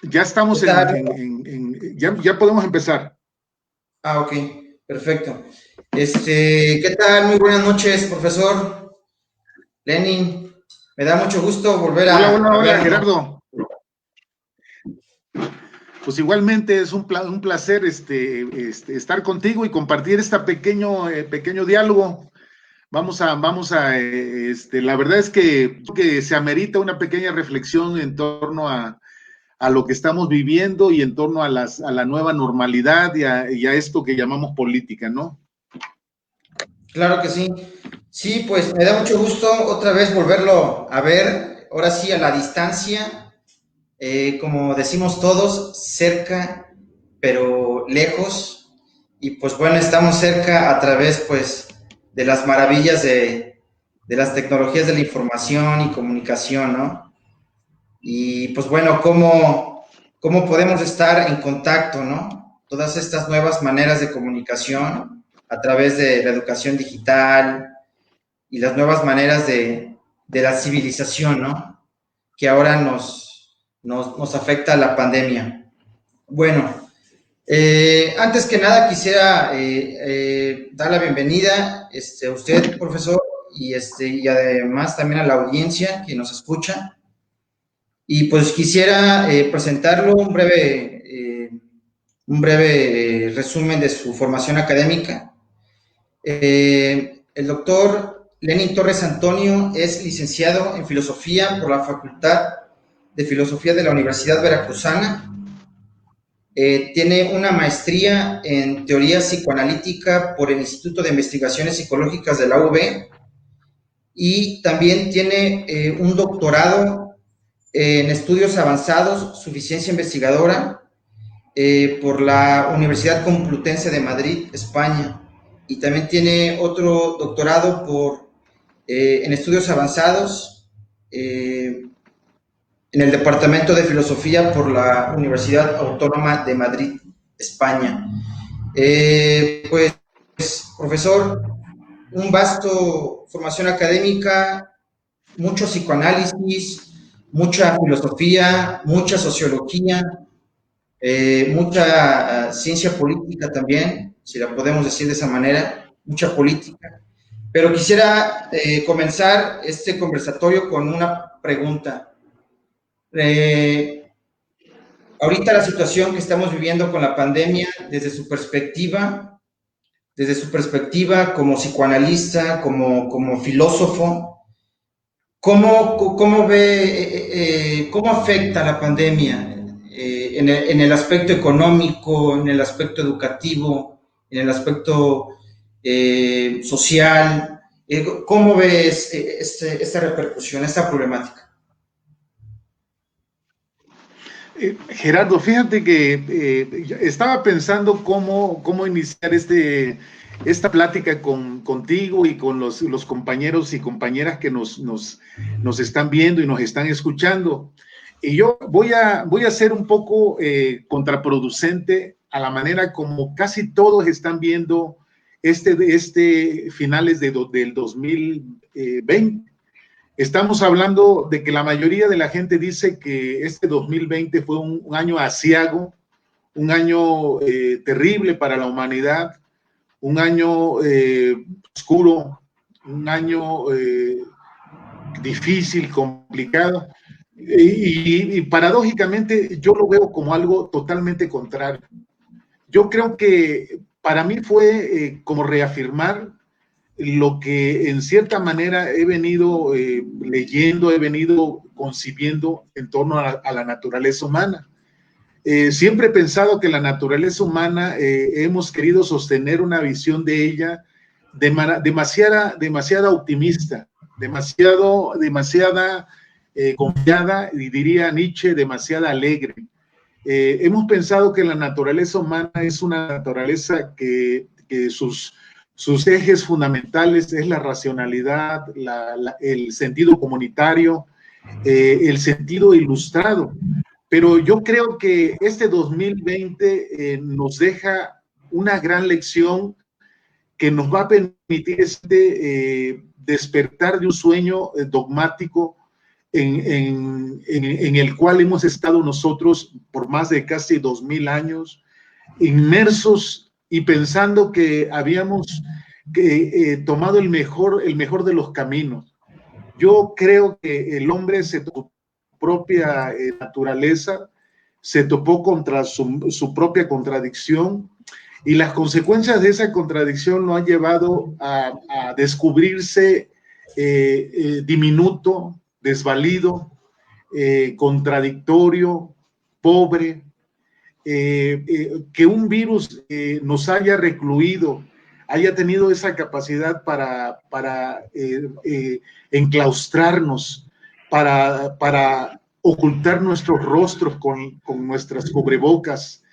Ya estamos ya podemos empezar. Ah, ok, perfecto. ¿Qué tal? Muy buenas noches, profesor Lenin. Me da mucho gusto volver Hola, a hola, hola, verlo. Gerardo. Pues igualmente es un placer estar contigo y compartir este pequeño diálogo. La verdad es que se amerita una pequeña reflexión en torno a lo que estamos viviendo y en torno a la nueva normalidad y a esto que llamamos política, ¿no? Claro que sí. Sí, pues me da mucho gusto otra vez volverlo a ver, ahora sí a la distancia, como decimos todos, cerca, pero lejos. Y pues bueno, estamos cerca a través pues de las maravillas de las tecnologías de la información y comunicación, ¿no? Y pues bueno, cómo podemos estar en contacto, ¿no? Todas estas nuevas maneras de comunicación a través de la educación digital y las nuevas maneras de la civilización, ¿no? Que ahora nos afecta la pandemia. Bueno, antes que nada quisiera dar la bienvenida a usted, profesor, y además también a la audiencia que nos escucha. Y pues quisiera presentarlo un breve resumen de su formación académica. El doctor Lenin Torres Antonio es licenciado en Filosofía por la Facultad de Filosofía de la Universidad Veracruzana. Tiene una maestría en Teoría Psicoanalítica por el Instituto de Investigaciones Psicológicas de la UB y también tiene un doctorado en estudios avanzados, suficiencia investigadora, por la Universidad Complutense de Madrid, España. Y también tiene otro doctorado en estudios avanzados en el Departamento de Filosofía por la Universidad Autónoma de Madrid, España. Pues, profesor, un vasto formación académica, mucho psicoanálisis, mucha filosofía, mucha sociología, mucha ciencia política también, si la podemos decir de esa manera, mucha política. Pero quisiera comenzar este conversatorio con una pregunta. Eh, Ahorita la situación que estamos viviendo con la pandemia, desde su perspectiva como psicoanalista, como filósofo, ¿cómo ve, cómo afecta la pandemia en el aspecto económico, en el aspecto educativo, en el aspecto social? ¿Cómo ves esta repercusión, esta problemática? Gerardo, fíjate que estaba pensando cómo iniciar esta plática contigo y con los compañeros y compañeras que nos están viendo y nos están escuchando. Y yo voy a ser un poco contraproducente a la manera como casi todos están viendo finales del 2020. Estamos hablando de que la mayoría de la gente dice que este 2020 fue un año aciago, un año terrible para la humanidad, un año oscuro, un año difícil, complicado. Y paradójicamente yo lo veo como algo totalmente contrario. Yo creo que para mí fue como reafirmar lo que en cierta manera he venido leyendo, he venido concibiendo en torno a la naturaleza humana. Siempre he pensado que la naturaleza humana hemos querido sostener una visión de ella demasiada optimista, demasiada confiada y diría Nietzsche, demasiada alegre. Hemos pensado que la naturaleza humana es una naturaleza que sus ejes fundamentales es la racionalidad, el sentido comunitario, el sentido ilustrado. Pero yo creo que este 2020 nos deja una gran lección que nos va a permitir despertar de un sueño dogmático en el cual hemos estado nosotros por más de casi 2000 años, inmersos y pensando que habíamos tomado el mejor de los caminos. Yo creo que el hombre se topó su propia naturaleza, se topó contra su propia contradicción, y las consecuencias de esa contradicción lo han llevado a descubrirse diminuto, desvalido, contradictorio, pobre, que un virus nos haya recluido, haya tenido esa capacidad para enclaustrarnos, para ocultar nuestros rostros con nuestras cubrebocas,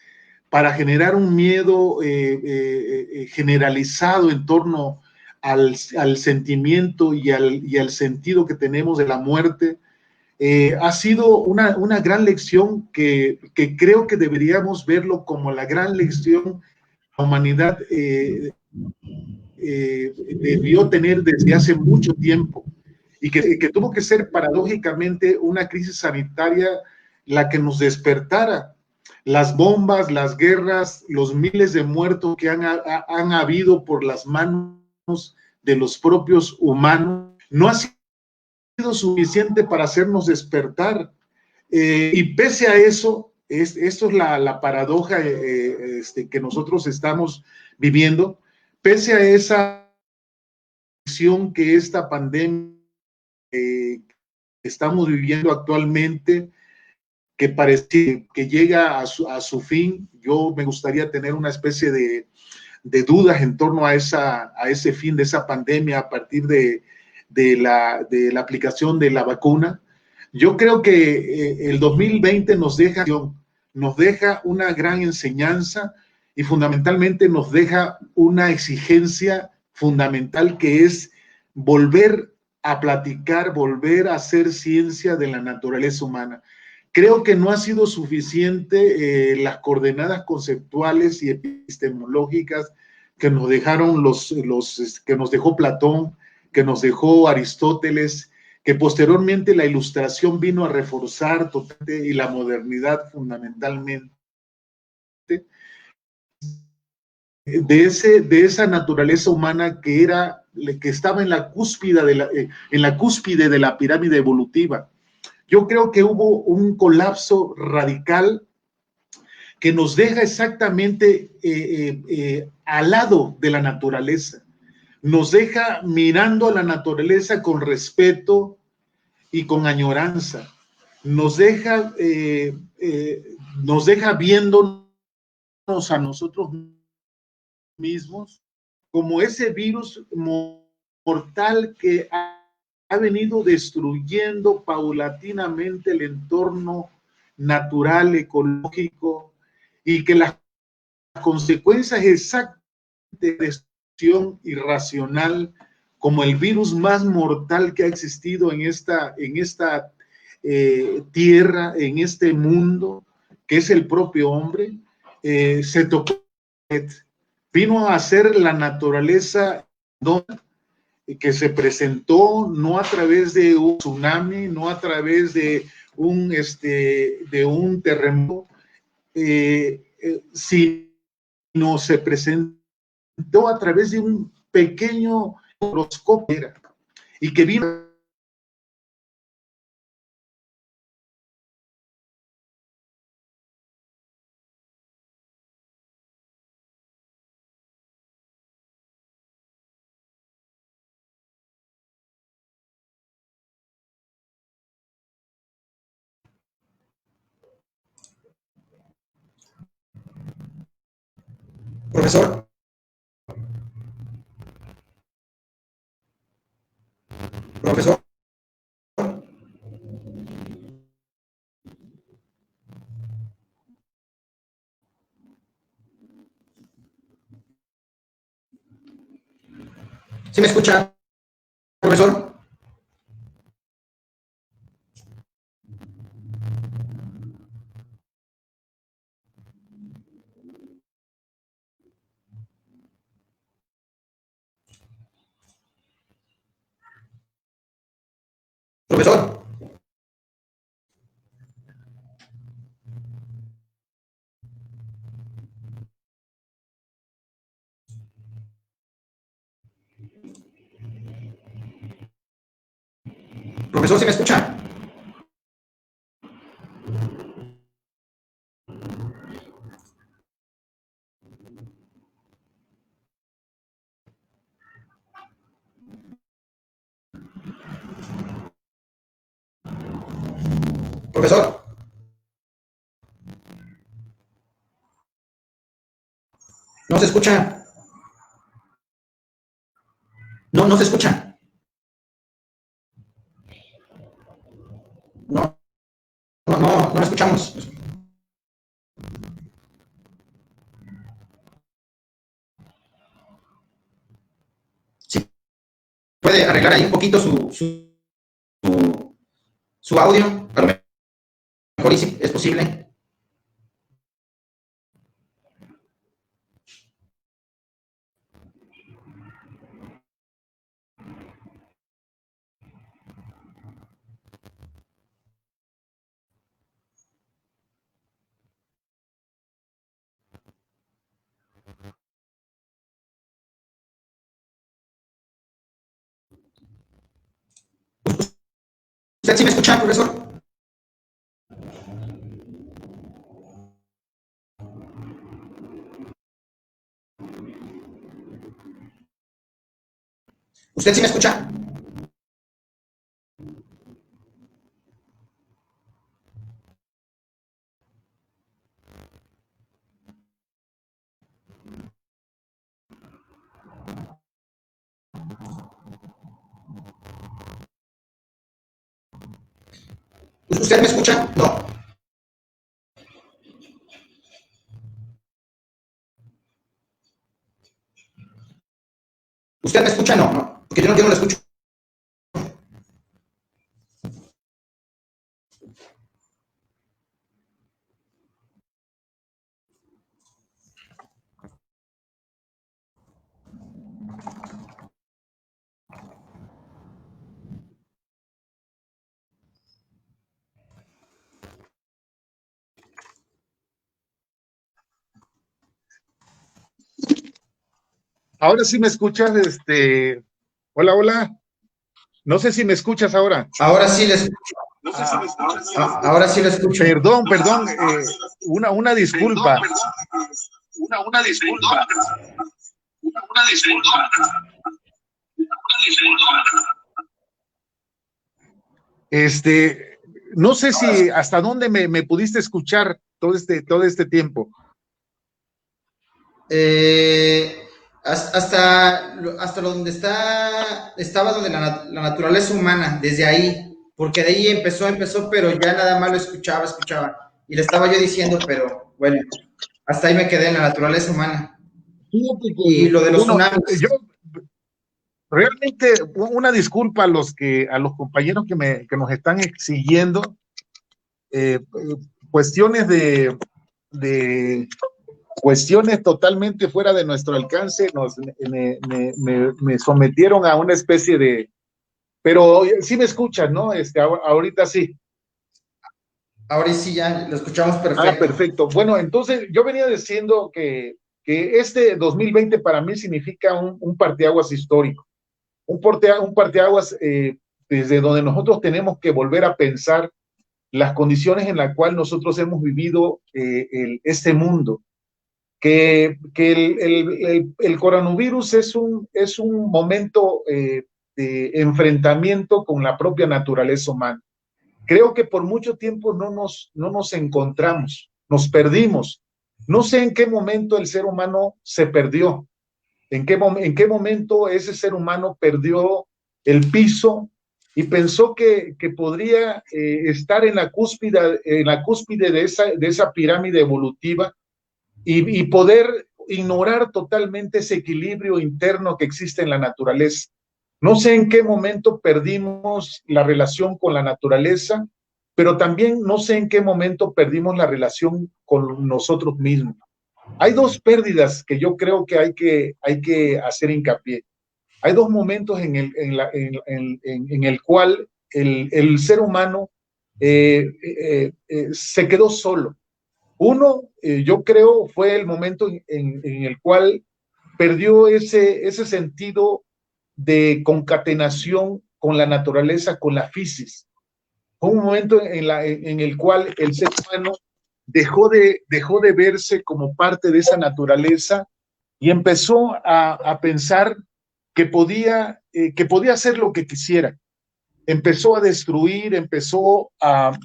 para generar un miedo generalizado en torno al sentimiento y al sentido que tenemos de la muerte. Ha sido una gran lección que creo que deberíamos verlo como la gran lección la humanidad debió tener desde hace mucho tiempo, y que tuvo que ser paradójicamente una crisis sanitaria la que nos despertara. Las bombas, las guerras, los miles de muertos que han habido por las manos de los propios humanos, no ha sido suficiente para hacernos despertar. Y pese a eso, esto es la paradoja que nosotros estamos viviendo, pese a esa acción que esta pandemia estamos viviendo actualmente, que parece que llega a su fin. Yo me gustaría tener una especie de dudas en torno a ese fin de esa pandemia a partir de la aplicación de la vacuna. Yo creo que el 2020 nos deja una gran enseñanza, y fundamentalmente nos deja una exigencia fundamental, que es volver a platicar, volver a hacer ciencia de la naturaleza humana. Creo que no ha sido suficiente las coordenadas conceptuales y epistemológicas que nos dejaron que nos dejó Platón, que nos dejó Aristóteles, que posteriormente la Ilustración vino a reforzar totalmente, y la modernidad fundamentalmente, de esa naturaleza humana que estaba en la cúspide de la pirámide evolutiva. Yo creo que hubo un colapso radical que nos deja exactamente al lado de la naturaleza. Nos deja mirando a la naturaleza con respeto y con añoranza. Nos deja viéndonos a nosotros mismos como ese virus mortal que ha venido destruyendo paulatinamente el entorno natural, ecológico, y que las consecuencias exactas de destrucción irracional, como el virus más mortal que ha existido en esta tierra, en este mundo, que es el propio hombre, se tocó, vino a ser la naturaleza que se presentó no a través de un tsunami, no a través de un terremoto, sino se presentó a través de un pequeño microscopio, y que vino. Profesor, profesor, ¿sí me escucha, profesor? Profesor. Profesor, ¿se me escucha? Profesor. No se escucha. No, no se escucha. No, no lo escuchamos. Sí, puede arreglar ahí un poquito su audio. A lo mejor y sí, es posible. ¿Usted sí me escucha, profesor? ¿Usted sí me escucha? ¿Usted me escucha? No. ¿Usted me escucha? No, no. Porque yo no lo escucho. Ahora sí me escuchas, hola, hola. No sé si me escuchas ahora. Ahora sí le escucho. No sé si me escuchas. Ahora sí le escucho. Perdón, una disculpa. Una disculpa. Una disculpa. No sé si hasta dónde me pudiste escuchar todo este tiempo. Hasta donde estaba donde la naturaleza humana, desde ahí, porque de ahí empezó, pero ya nada más lo escuchaba, y le estaba yo diciendo, pero bueno, hasta ahí me quedé en la naturaleza humana. Y lo de los tsunamis. Yo realmente una disculpa a los compañeros que nos están exigiendo cuestiones de cuestiones totalmente fuera de nuestro alcance, me sometieron a una especie de, pero sí me escuchan, ¿no? Ahorita sí. Ahora sí ya lo escuchamos perfecto. Perfecto. Bueno, entonces yo venía diciendo que este 2020 para mí significa un parteaguas histórico, un parteaguas desde donde nosotros tenemos que volver a pensar las condiciones en las cuales nosotros hemos vivido este mundo. El coronavirus es un momento de enfrentamiento con la propia naturaleza humana. Creo que por mucho tiempo no nos encontramos, nos perdimos. No sé en qué momento el ser humano se perdió, en qué momento ese ser humano perdió el piso y pensó que podría estar en la cúspide de esa pirámide evolutiva y poder ignorar totalmente ese equilibrio interno que existe en la naturaleza. No sé en qué momento perdimos la relación con la naturaleza, pero también no sé en qué momento perdimos la relación con nosotros mismos. Hay dos pérdidas que yo creo que hay que hacer hincapié. Hay dos momentos en el cual el ser humano se quedó solo. Uno, yo creo, fue el momento en el cual perdió ese sentido de concatenación con la naturaleza, con la fisis. Fue un momento en el cual el ser humano dejó de verse como parte de esa naturaleza y empezó a pensar que podía hacer lo que quisiera. Empezó a destruir, empezó a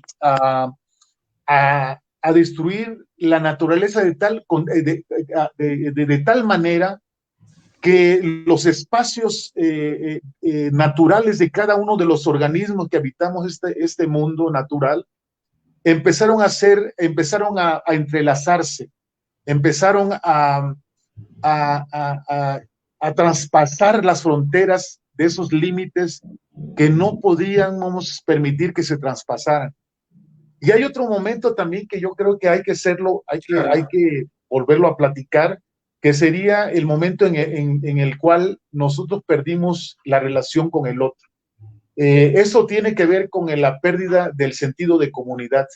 destruir la naturaleza de tal manera que los espacios naturales de cada uno de los organismos que habitamos este mundo natural empezaron a entrelazarse, empezaron a traspasar las fronteras de esos límites que no podíamos permitir que se traspasaran. Y hay otro momento también que yo creo que hay que hacerlo, hay que volverlo a platicar, que sería el momento en el cual nosotros perdimos la relación con el otro. Eso tiene que ver con la pérdida del sentido de comunidad.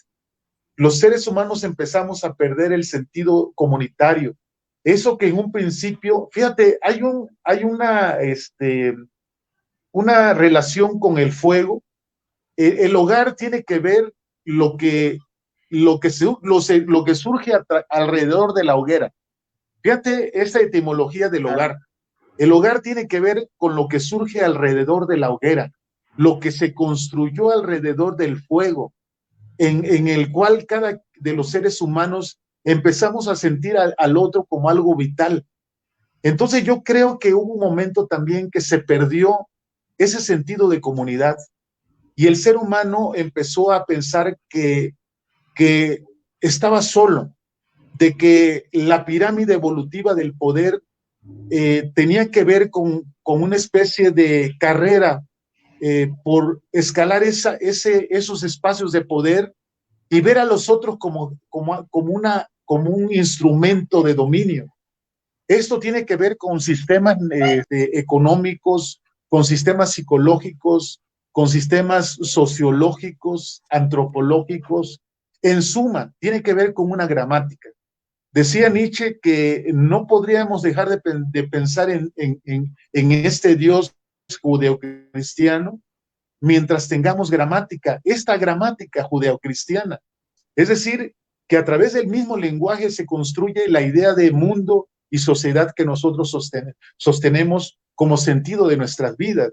Los seres humanos empezamos a perder el sentido comunitario. Eso que en un principio, fíjate, hay una relación con el fuego. El hogar tiene que ver lo que surge alrededor de la hoguera. Fíjate esa etimología del hogar. El hogar tiene que ver con lo que surge alrededor de la hoguera, lo que se construyó alrededor del fuego, en el cual cada de los seres humanos empezamos a sentir al otro como algo vital. Entonces yo creo que hubo un momento también que se perdió ese sentido de comunidad y el ser humano empezó a pensar que estaba solo, de que la pirámide evolutiva del poder tenía que ver con una especie de carrera por escalar esos espacios de poder y ver a los otros como un instrumento de dominio. Esto tiene que ver con sistemas económicos, con sistemas psicológicos, con sistemas sociológicos, antropológicos. En suma, tiene que ver con una gramática. Decía Nietzsche que no podríamos dejar de pensar en este Dios judeocristiano mientras tengamos gramática, esta gramática judeocristiana. Es decir, que a través del mismo lenguaje se construye la idea de mundo y sociedad que nosotros sostenemos como sentido de nuestras vidas.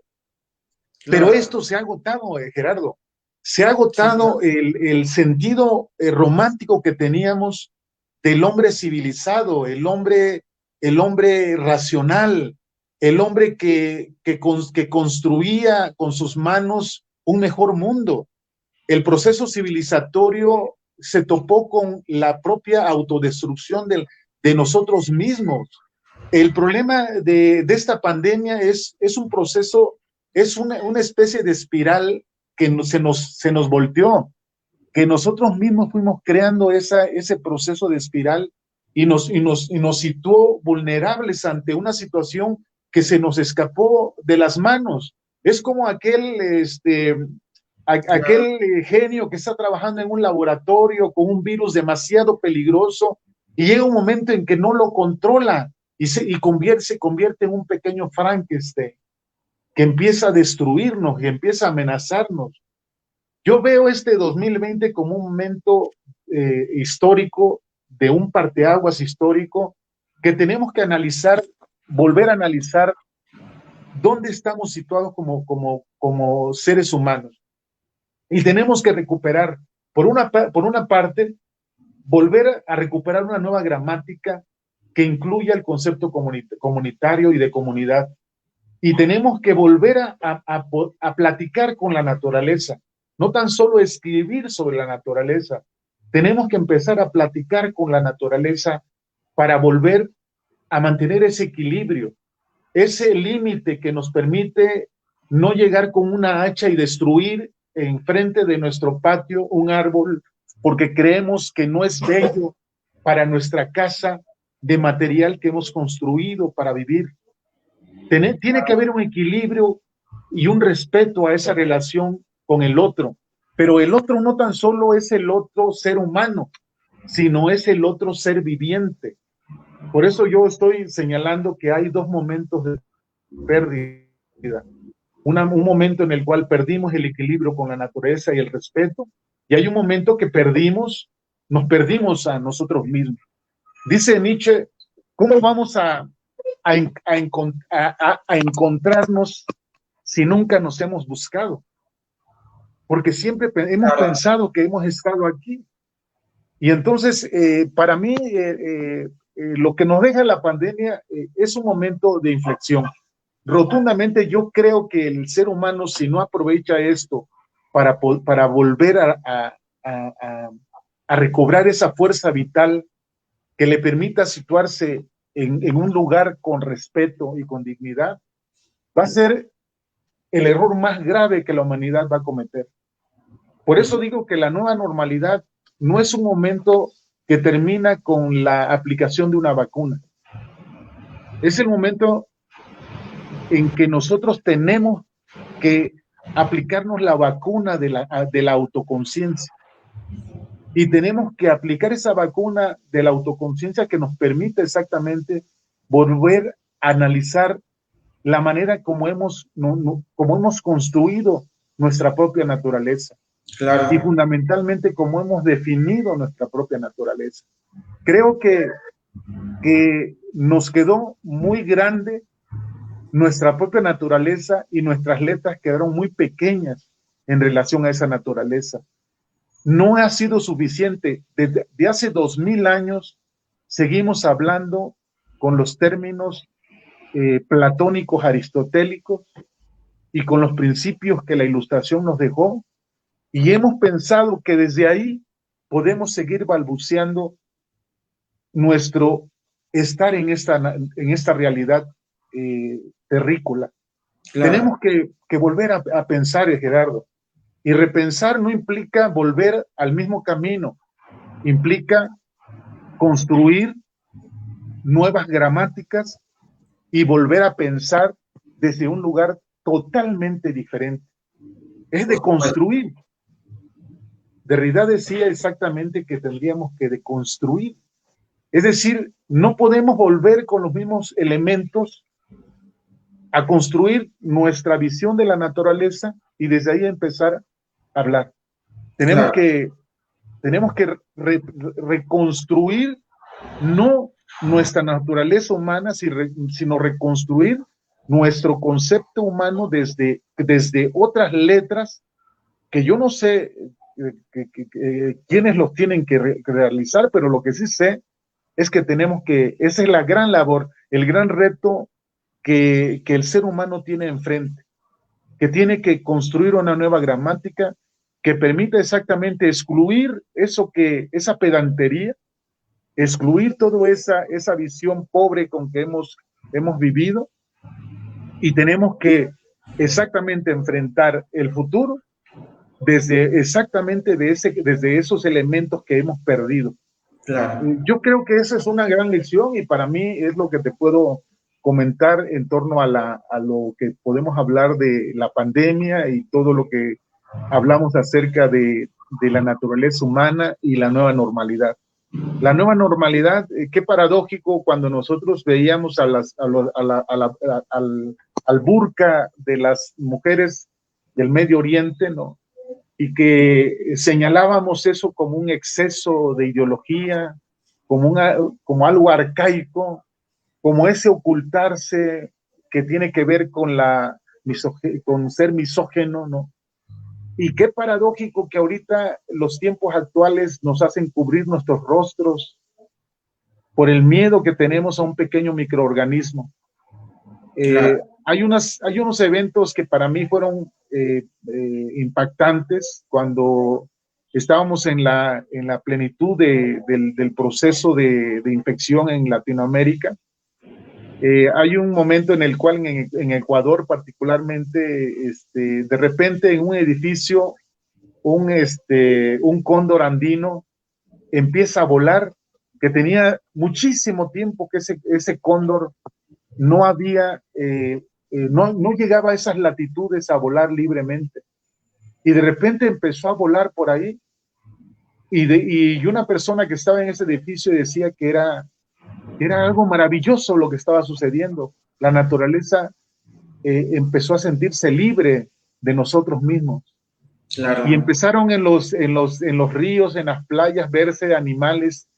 Claro. Pero esto se ha agotado, Gerardo. Se ha agotado, sí, claro, el sentido romántico que teníamos del hombre civilizado, el hombre racional, el hombre que construía con sus manos un mejor mundo. El proceso civilizatorio se topó con la propia autodestrucción de nosotros mismos. El problema de esta pandemia es un proceso, es una especie de espiral que se nos volteó, que nosotros mismos fuimos creando ese proceso de espiral y nos situó vulnerables ante una situación que se nos escapó de las manos. Es como aquel genio que está trabajando en un laboratorio con un virus demasiado peligroso y llega un momento en que no lo controla y se convierte en un pequeño Frankenstein que empieza a destruirnos y empieza a amenazarnos. Yo veo este 2020 como un momento histórico, de un parteaguas histórico, que tenemos que analizar, volver a analizar dónde estamos situados como seres humanos. Y tenemos que recuperar, por una parte, volver a recuperar una nueva gramática que incluya el concepto comunitario y de comunidad. Y tenemos que volver a platicar con la naturaleza, no tan solo escribir sobre la naturaleza. Tenemos que empezar a platicar con la naturaleza para volver a mantener ese equilibrio, ese límite que nos permite no llegar con una hacha y destruir enfrente de nuestro patio un árbol porque creemos que no es bello para nuestra casa de material que hemos construido para vivir. Tiene que haber un equilibrio y un respeto a esa relación con el otro, pero el otro no tan solo es el otro ser humano, sino es el otro ser viviente. Por eso yo estoy señalando que hay dos momentos de pérdida. un momento en el cual perdimos el equilibrio con la naturaleza y el respeto, y hay un momento que nos perdimos a nosotros mismos. Dice Nietzsche, ¿cómo vamos a encontrarnos si nunca nos hemos buscado? Porque siempre hemos pensado que hemos estado aquí. Y entonces, para mí, lo que nos deja la pandemia es un momento de inflexión. Rotundamente, yo creo que el ser humano, si no aprovecha esto para volver a recobrar esa fuerza vital que le permita situarse en un lugar con respeto y con dignidad, va a ser el error más grave que la humanidad va a cometer. Por eso digo que la nueva normalidad no es un momento que termina con la aplicación de una vacuna. Es el momento en que nosotros tenemos que aplicarnos la vacuna de la autoconciencia. Y tenemos que aplicar esa vacuna de la autoconciencia que nos permite exactamente volver a analizar la manera como hemos construido nuestra propia naturaleza. Claro. Y fundamentalmente cómo hemos definido nuestra propia naturaleza. Creo que nos quedó muy grande nuestra propia naturaleza y nuestras letras quedaron muy pequeñas en relación a esa naturaleza. No ha sido suficiente. Desde hace 2000 años seguimos hablando con los términos platónicos aristotélicos y con los principios que la Ilustración nos dejó, y hemos pensado que desde ahí podemos seguir balbuceando nuestro estar en esta realidad terrícola. Claro. Tenemos que volver a pensar, Gerardo, y repensar no implica volver al mismo camino, implica construir nuevas gramáticas y volver a pensar desde un lugar totalmente diferente. Es de construir. Derrida decía exactamente que tendríamos que deconstruir. Es decir, no podemos volver con los mismos elementos a construir nuestra visión de la naturaleza y desde ahí empezar a hablar. Tenemos que reconstruir no nuestra naturaleza humana, sino reconstruir nuestro concepto humano desde otras letras que yo no sé quiénes los tienen que realizar, pero lo que sí sé es que esa es la gran labor, el gran reto que el ser humano tiene enfrente, que tiene que construir una nueva gramática que permita exactamente excluir esa pedantería, excluir toda esa visión pobre con que hemos vivido, y tenemos que exactamente enfrentar el futuro desde esos elementos que hemos perdido. Claro. Yo creo que esa es una gran lección y para mí es lo que te puedo comentar en torno a lo que podemos hablar de la pandemia y todo lo que hablamos acerca de la naturaleza humana y la nueva normalidad. La nueva normalidad, qué paradójico cuando nosotros veíamos al burka de las mujeres del Medio Oriente, ¿no? Y que señalábamos eso como un exceso de ideología, como algo arcaico, como ese ocultarse que tiene que ver con con ser misógeno, ¿no? Y qué paradójico que ahorita los tiempos actuales nos hacen cubrir nuestros rostros por el miedo que tenemos a un pequeño microorganismo. Claro. Hay unos eventos que para mí fueron impactantes cuando estábamos en la plenitud del proceso de infección en Latinoamérica. Hay un momento en el cual en Ecuador particularmente, de repente en un edificio, un cóndor andino empieza a volar, que tenía muchísimo tiempo que ese cóndor no había, no llegaba a esas latitudes a volar libremente. Y de repente empezó a volar por ahí. Y una persona que estaba en ese edificio decía que era algo maravilloso lo que estaba sucediendo. La naturaleza empezó a sentirse libre de nosotros mismos. Claro. Y empezaron en los ríos, en las playas, verse animales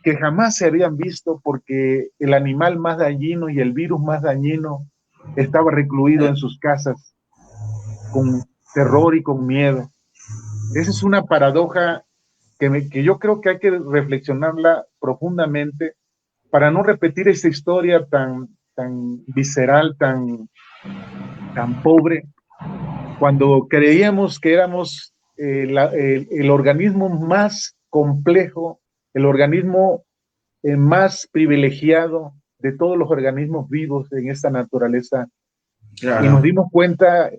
que jamás se habían visto, porque el animal más dañino y el virus más dañino estaba recluido en sus casas con terror y con miedo. Esa es una paradoja que yo creo que hay que reflexionarla profundamente para no repetir esta historia tan visceral, tan pobre, cuando creíamos que éramos el organismo más complejo, el organismo más privilegiado de todos los organismos vivos en esta naturaleza. Claro. Y nos dimos cuenta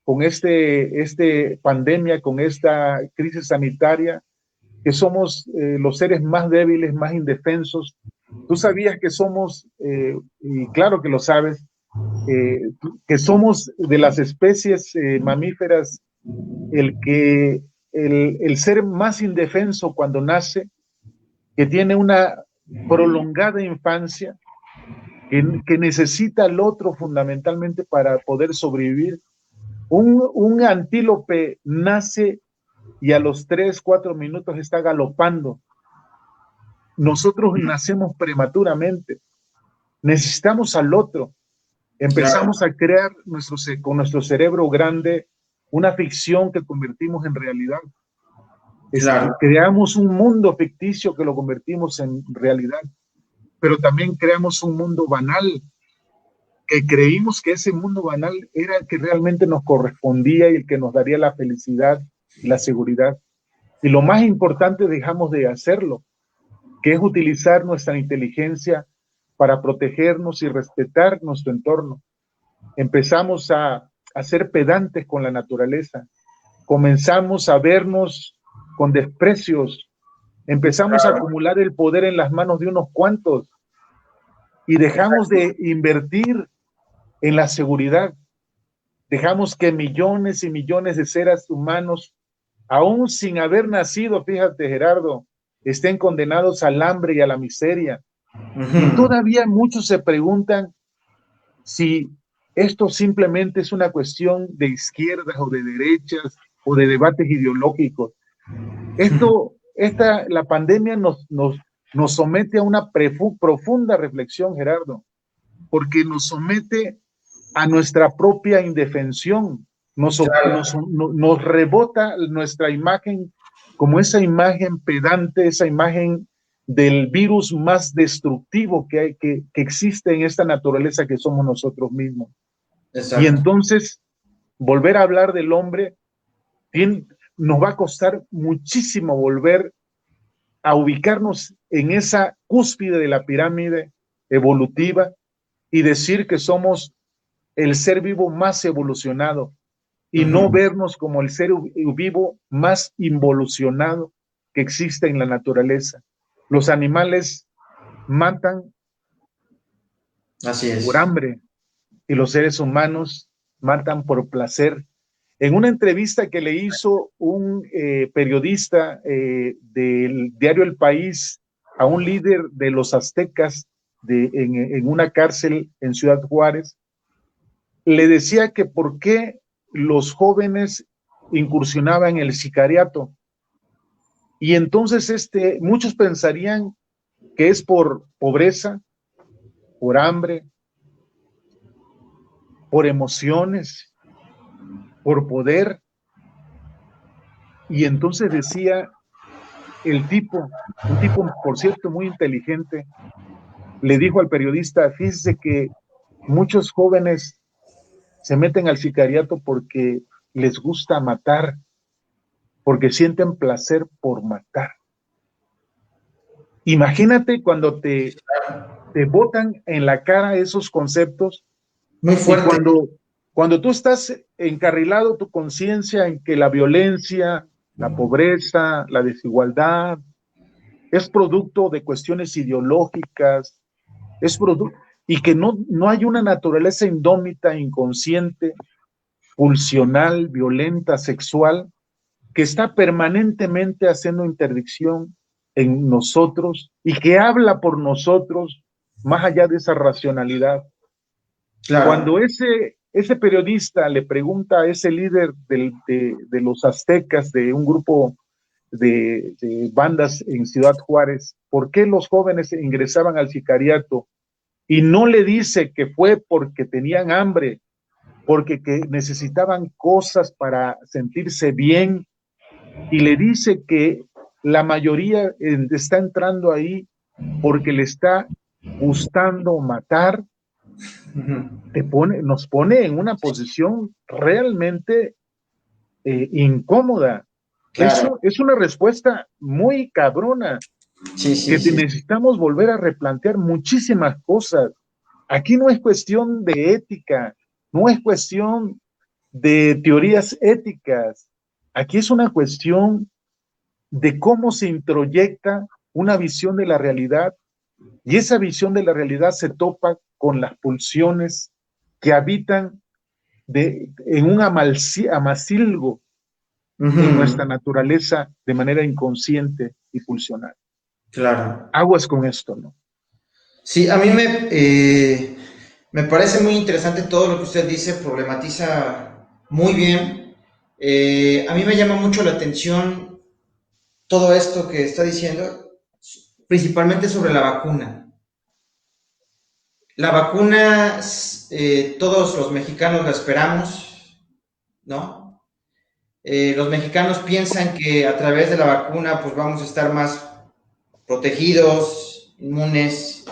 con este pandemia, con esta crisis sanitaria, que somos los seres más débiles, más indefensos. Tú sabías que somos, y claro que lo sabes, que somos de las especies mamíferas el ser más indefenso cuando nace, que tiene una prolongada infancia, que necesita al otro fundamentalmente para poder sobrevivir. Un antílope nace y a los 3, 4 minutos está galopando. Nosotros nacemos prematuramente, necesitamos al otro. Empezamos a crear con nuestro cerebro grande una ficción que convertimos en realidad. Claro. Creamos un mundo ficticio que lo convertimos en realidad, pero también creamos un mundo banal, que creímos que ese mundo banal era el que realmente nos correspondía y el que nos daría la felicidad y la seguridad. Y lo más importante, dejamos de hacerlo, que es utilizar nuestra inteligencia para protegernos y respetar nuestro entorno. Empezamos a ser pedantes con la naturaleza, comenzamos a vernos con desprecios, empezamos a acumular el poder en las manos de unos cuantos y dejamos de invertir en la seguridad. Dejamos que millones y millones de seres humanos, aún sin haber nacido, fíjate Gerardo, estén condenados al hambre y a la miseria. Y todavía muchos se preguntan si esto simplemente es una cuestión de izquierdas o de derechas o de debates ideológicos. La pandemia nos somete a una profunda reflexión, Gerardo, porque nos somete a nuestra propia indefensión, nos rebota nuestra imagen como esa imagen pedante, esa imagen del virus más destructivo que existe en esta naturaleza que somos nosotros mismos. Exacto. Y entonces, volver a hablar del hombre nos va a costar muchísimo volver a ubicarnos en esa cúspide de la pirámide evolutiva y decir que somos el ser vivo más evolucionado y no vernos como el ser vivo más involucionado que existe en la naturaleza. Los animales matan por hambre y los seres humanos matan por placer. En una entrevista que le hizo un periodista del diario El País a un líder de los aztecas en una cárcel en Ciudad Juárez, le decía que por qué los jóvenes incursionaban en el sicariato. Y entonces muchos pensarían que es por pobreza, por hambre, por emociones, por poder. Y entonces decía un tipo, por cierto, muy inteligente, le dijo al periodista, fíjese que muchos jóvenes se meten al sicariato porque les gusta matar, porque sienten placer por matar. Imagínate cuando te botan en la cara esos conceptos. Muy fuerte. Y cuando tú estás encarrilado tu conciencia en que la violencia, la pobreza, la desigualdad, es producto de cuestiones ideológicas, y que no hay una naturaleza indómita, inconsciente, pulsional, violenta, sexual, que está permanentemente haciendo interdicción en nosotros y que habla por nosotros más allá de esa racionalidad. Claro. Cuando ese periodista le pregunta a ese líder de los aztecas, de un grupo de bandas en Ciudad Juárez, ¿por qué los jóvenes ingresaban al sicariato? Y no le dice que fue porque tenían hambre, porque que necesitaban cosas para sentirse bien, y le dice que la mayoría está entrando ahí porque le está gustando matar. Nos pone en una posición realmente incómoda. Claro. Eso es una respuesta muy cabrona, Sí, sí, que sí. necesitamos volver a replantear muchísimas cosas. Aquí no es cuestión de ética, no es cuestión de teorías éticas, aquí es una cuestión de cómo se introyecta una visión de la realidad, y esa visión de la realidad se topa con las pulsiones que habitan en un amacilgo en nuestra naturaleza de manera inconsciente y pulsional. Claro. Aguas con esto, ¿no? Sí, a mí me parece muy interesante todo lo que usted dice, problematiza muy bien. A mí me llama mucho la atención todo esto que está diciendo, principalmente sobre la vacuna. La vacuna, todos los mexicanos la esperamos, ¿no? Los mexicanos piensan que a través de la vacuna pues vamos a estar más protegidos, inmunes,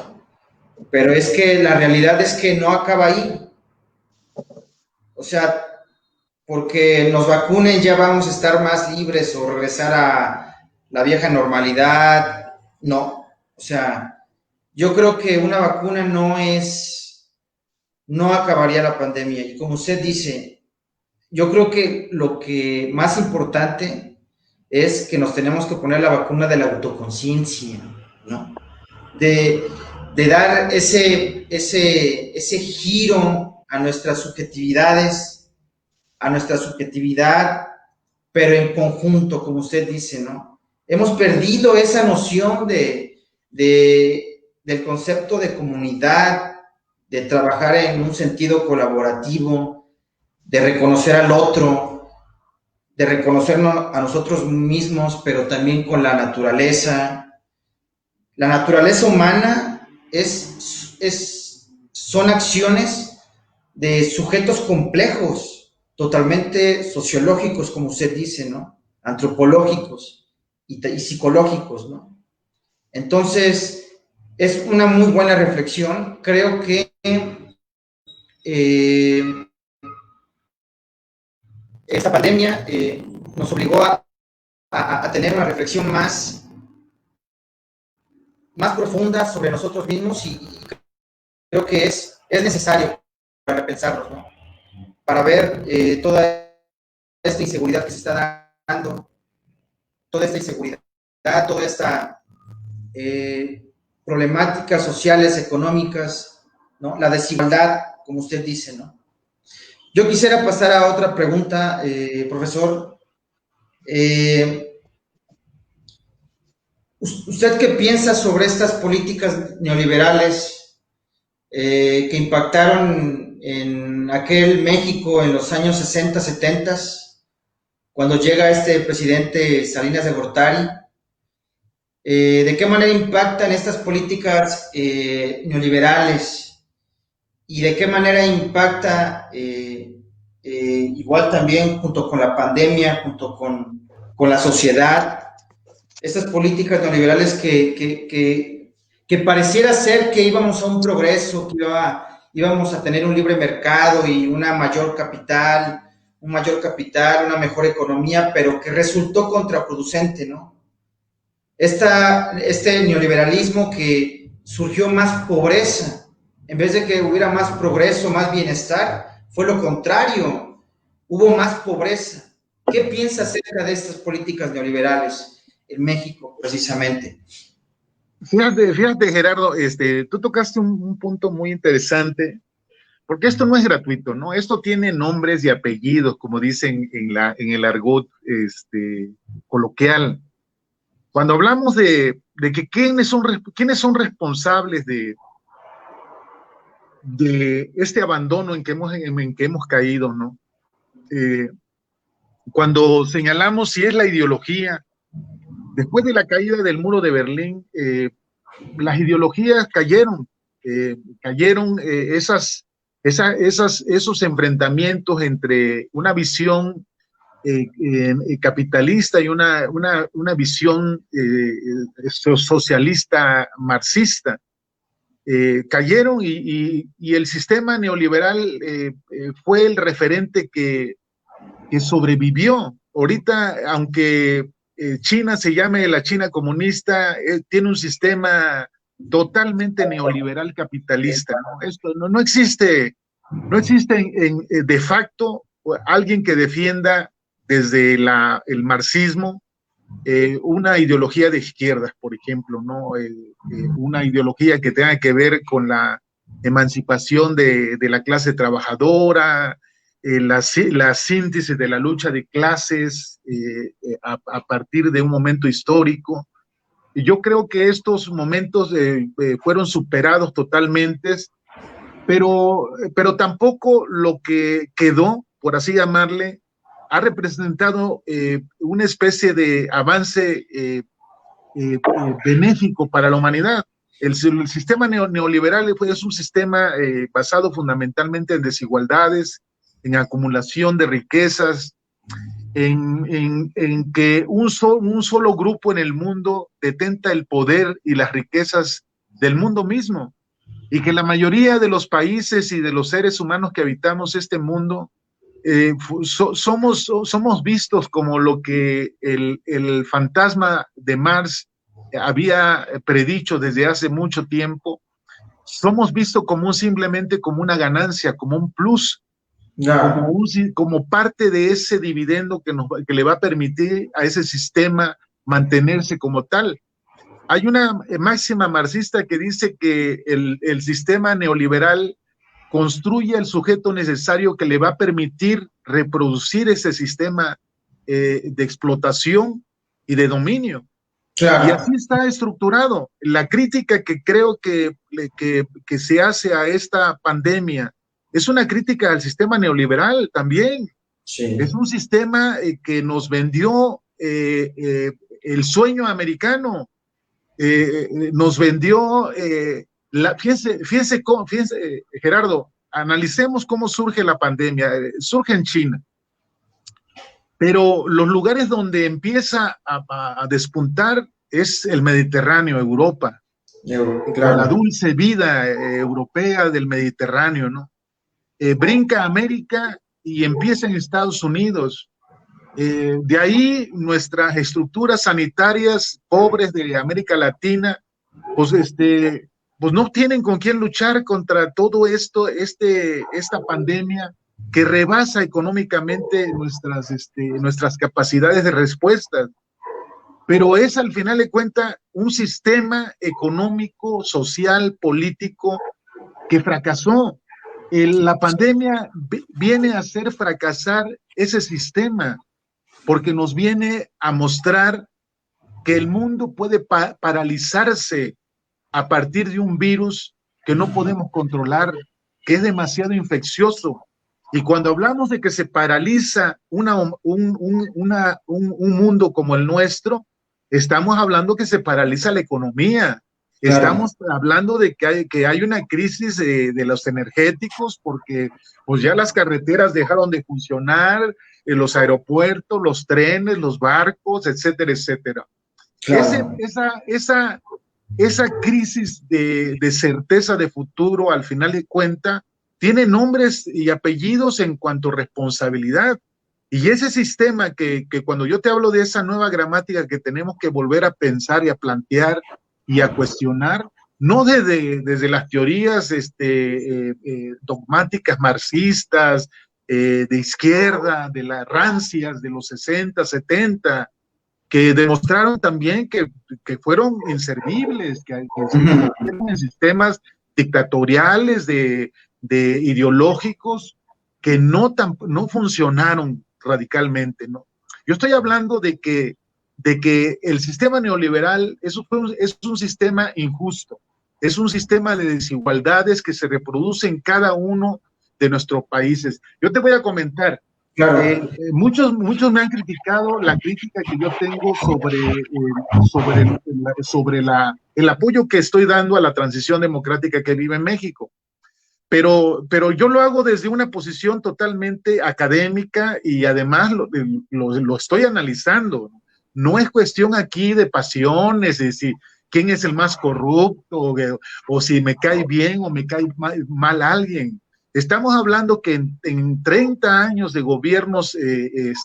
pero es que la realidad es que no acaba ahí. O sea, porque nos vacunen ya vamos a estar más libres o regresar a la vieja normalidad. No, o sea, yo creo que una vacuna no acabaría la pandemia. Y como usted dice, yo creo que lo que más importante es que nos tenemos que poner la vacuna de la autoconciencia, ¿no? De, de dar ese giro a nuestras subjetividades, a nuestra subjetividad, pero en conjunto, como usted dice, ¿no? Hemos perdido esa noción del concepto de comunidad, de trabajar en un sentido colaborativo, de reconocer al otro, de reconocernos a nosotros mismos, pero también con la naturaleza. La naturaleza humana son acciones de sujetos complejos, totalmente sociológicos, como usted dice, ¿no? Antropológicos y psicológicos, ¿no? Entonces, es una muy buena reflexión. Creo que esta pandemia nos obligó a tener una reflexión más profunda sobre nosotros mismos y creo que es necesario para repensarnos, ¿no? Para ver toda esta inseguridad que se está dando, toda esta inseguridad, toda esta problemáticas sociales, económicas, ¿no? La desigualdad, como usted dice, ¿no? Yo quisiera pasar a otra pregunta, profesor. ¿Usted qué piensa sobre estas políticas neoliberales que impactaron en aquel México en los años 60, 70, cuando llega este presidente Salinas de Gortari? ¿De qué manera impactan estas políticas neoliberales? ¿Y de qué manera impacta igual también junto con la pandemia, junto con la sociedad, estas políticas neoliberales que pareciera ser que íbamos a un progreso, que íbamos a tener un libre mercado y un mayor capital, una mejor economía, pero que resultó contraproducente, ¿no? Este neoliberalismo que surgió más pobreza, en vez de que hubiera más progreso, más bienestar, fue lo contrario, hubo más pobreza. ¿Qué piensa acerca de estas políticas neoliberales en México, precisamente? Fíjate, Gerardo, tú tocaste un punto muy interesante, porque esto no es gratuito, ¿no? Esto tiene nombres y apellidos, como dicen en el argot coloquial. Cuando hablamos de que quiénes son responsables de este abandono en que hemos caído, ¿no? Cuando señalamos si es la ideología, después de la caída del muro de Berlín, las ideologías cayeron, esos enfrentamientos entre una visión capitalista y una visión socialista marxista. Cayeron y el sistema neoliberal fue el referente que sobrevivió. Ahorita, aunque China se llame la China comunista, tiene un sistema totalmente neoliberal capitalista, ¿no? Esto no existe, de facto alguien que defienda desde el marxismo una ideología de izquierdas, por ejemplo, ¿no? Una ideología que tenga que ver con la emancipación de la clase trabajadora, la síntesis de la lucha de clases a partir de un momento histórico. Y yo creo que estos momentos fueron superados totalmente, pero tampoco lo que quedó, por así llamarle, ha representado una especie de avance benéfico para la humanidad. El sistema neoliberal es un sistema basado fundamentalmente en desigualdades, en acumulación de riquezas, en que un solo grupo en el mundo detenta el poder y las riquezas del mundo mismo, y que la mayoría de los países y de los seres humanos que habitamos este mundo somos vistos como lo que el fantasma de Marx había predicho desde hace mucho tiempo. Somos vistos simplemente como una ganancia, como un plus, como parte de ese dividendo que le va a permitir a ese sistema mantenerse como tal. Hay una máxima marxista que dice que el sistema neoliberal construye el sujeto necesario que le va a permitir reproducir ese sistema de explotación y de dominio. Claro. Y así está estructurado. La crítica que creo que se hace a esta pandemia es una crítica al sistema neoliberal también. Sí. Es un sistema que nos vendió el sueño americano, nos vendió... Fíjense, Gerardo, analicemos cómo surge la pandemia. Surge en China, pero los lugares donde empieza a despuntar es el Mediterráneo, Europa, claro. La dulce vida europea del Mediterráneo, ¿no? Brinca a América y empieza en Estados Unidos. De ahí nuestras estructuras sanitarias pobres de América Latina, pues no tienen con quién luchar contra todo esto, esta pandemia que rebasa económicamente nuestras capacidades de respuesta. Pero es al final de cuentas un sistema económico, social, político que fracasó. La pandemia viene a hacer fracasar ese sistema porque nos viene a mostrar que el mundo puede paralizarse a partir de un virus que no podemos controlar, que es demasiado infeccioso. Y cuando hablamos de que se paraliza un mundo como el nuestro, estamos hablando que se paraliza la economía. Claro. Estamos hablando de que hay una crisis de los energéticos porque pues ya las carreteras dejaron de funcionar, los aeropuertos, los trenes, los barcos, etcétera, etcétera. Claro. Esa crisis de certeza de futuro, al final de cuentas, tiene nombres y apellidos en cuanto a responsabilidad. Y ese sistema que cuando yo te hablo de esa nueva gramática que tenemos que volver a pensar y a plantear y a cuestionar, no desde las teorías dogmáticas marxistas, de izquierda, de las rancias de los 60, 70, que demostraron también que fueron inservibles, que se convirtieron en sistemas dictatoriales ideológicos que no funcionaron radicalmente, ¿no? Yo estoy hablando de que el sistema neoliberal es un sistema injusto, es un sistema de desigualdades que se reproduce en cada uno de nuestros países. Yo te voy a comentar, Claro. muchos me han criticado la crítica que yo tengo sobre el apoyo que estoy dando a la transición democrática que vive en México. Pero yo lo hago desde una posición totalmente académica y además lo estoy analizando. No es cuestión aquí de pasiones, de si quién es el más corrupto o si me cae bien o me cae mal alguien. Estamos hablando que en 30 años de gobiernos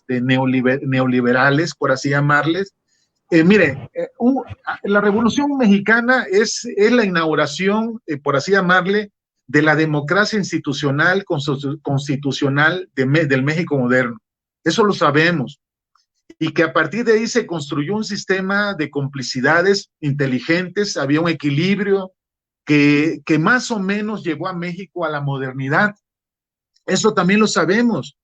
neoliberales, por así llamarles, mire, la Revolución Mexicana es la inauguración, por así llamarle, de la democracia institucional, constitucional del México moderno. Eso lo sabemos. Y que a partir de ahí se construyó un sistema de complicidades inteligentes, había un equilibrio que más o menos llevó a México a la modernidad. Eso también lo sabemos.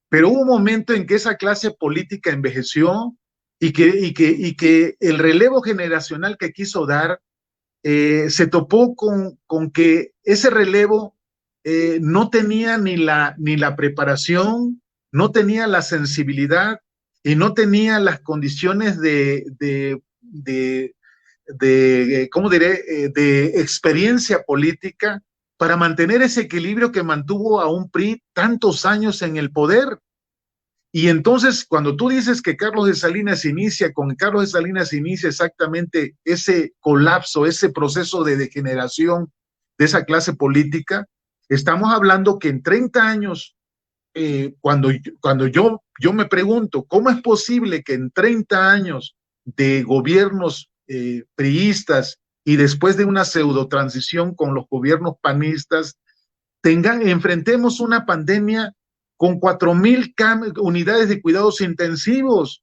Pero hubo un momento en que esa clase política envejeció y que el relevo generacional que quiso dar se topó con que ese relevo no tenía ni la preparación, no tenía la sensibilidad y no tenía las condiciones ¿cómo diré?, de experiencia política para mantener ese equilibrio que mantuvo a un PRI tantos años en el poder. Y entonces, cuando tú dices que Carlos de Salinas inicia exactamente ese colapso, ese proceso de degeneración de esa clase política, estamos hablando que en 30 años, cuando yo me pregunto, ¿cómo es posible que en 30 años de gobiernos priistas y después de una pseudo transición con los gobiernos panistas, enfrentemos una pandemia con 4,000 unidades de cuidados intensivos?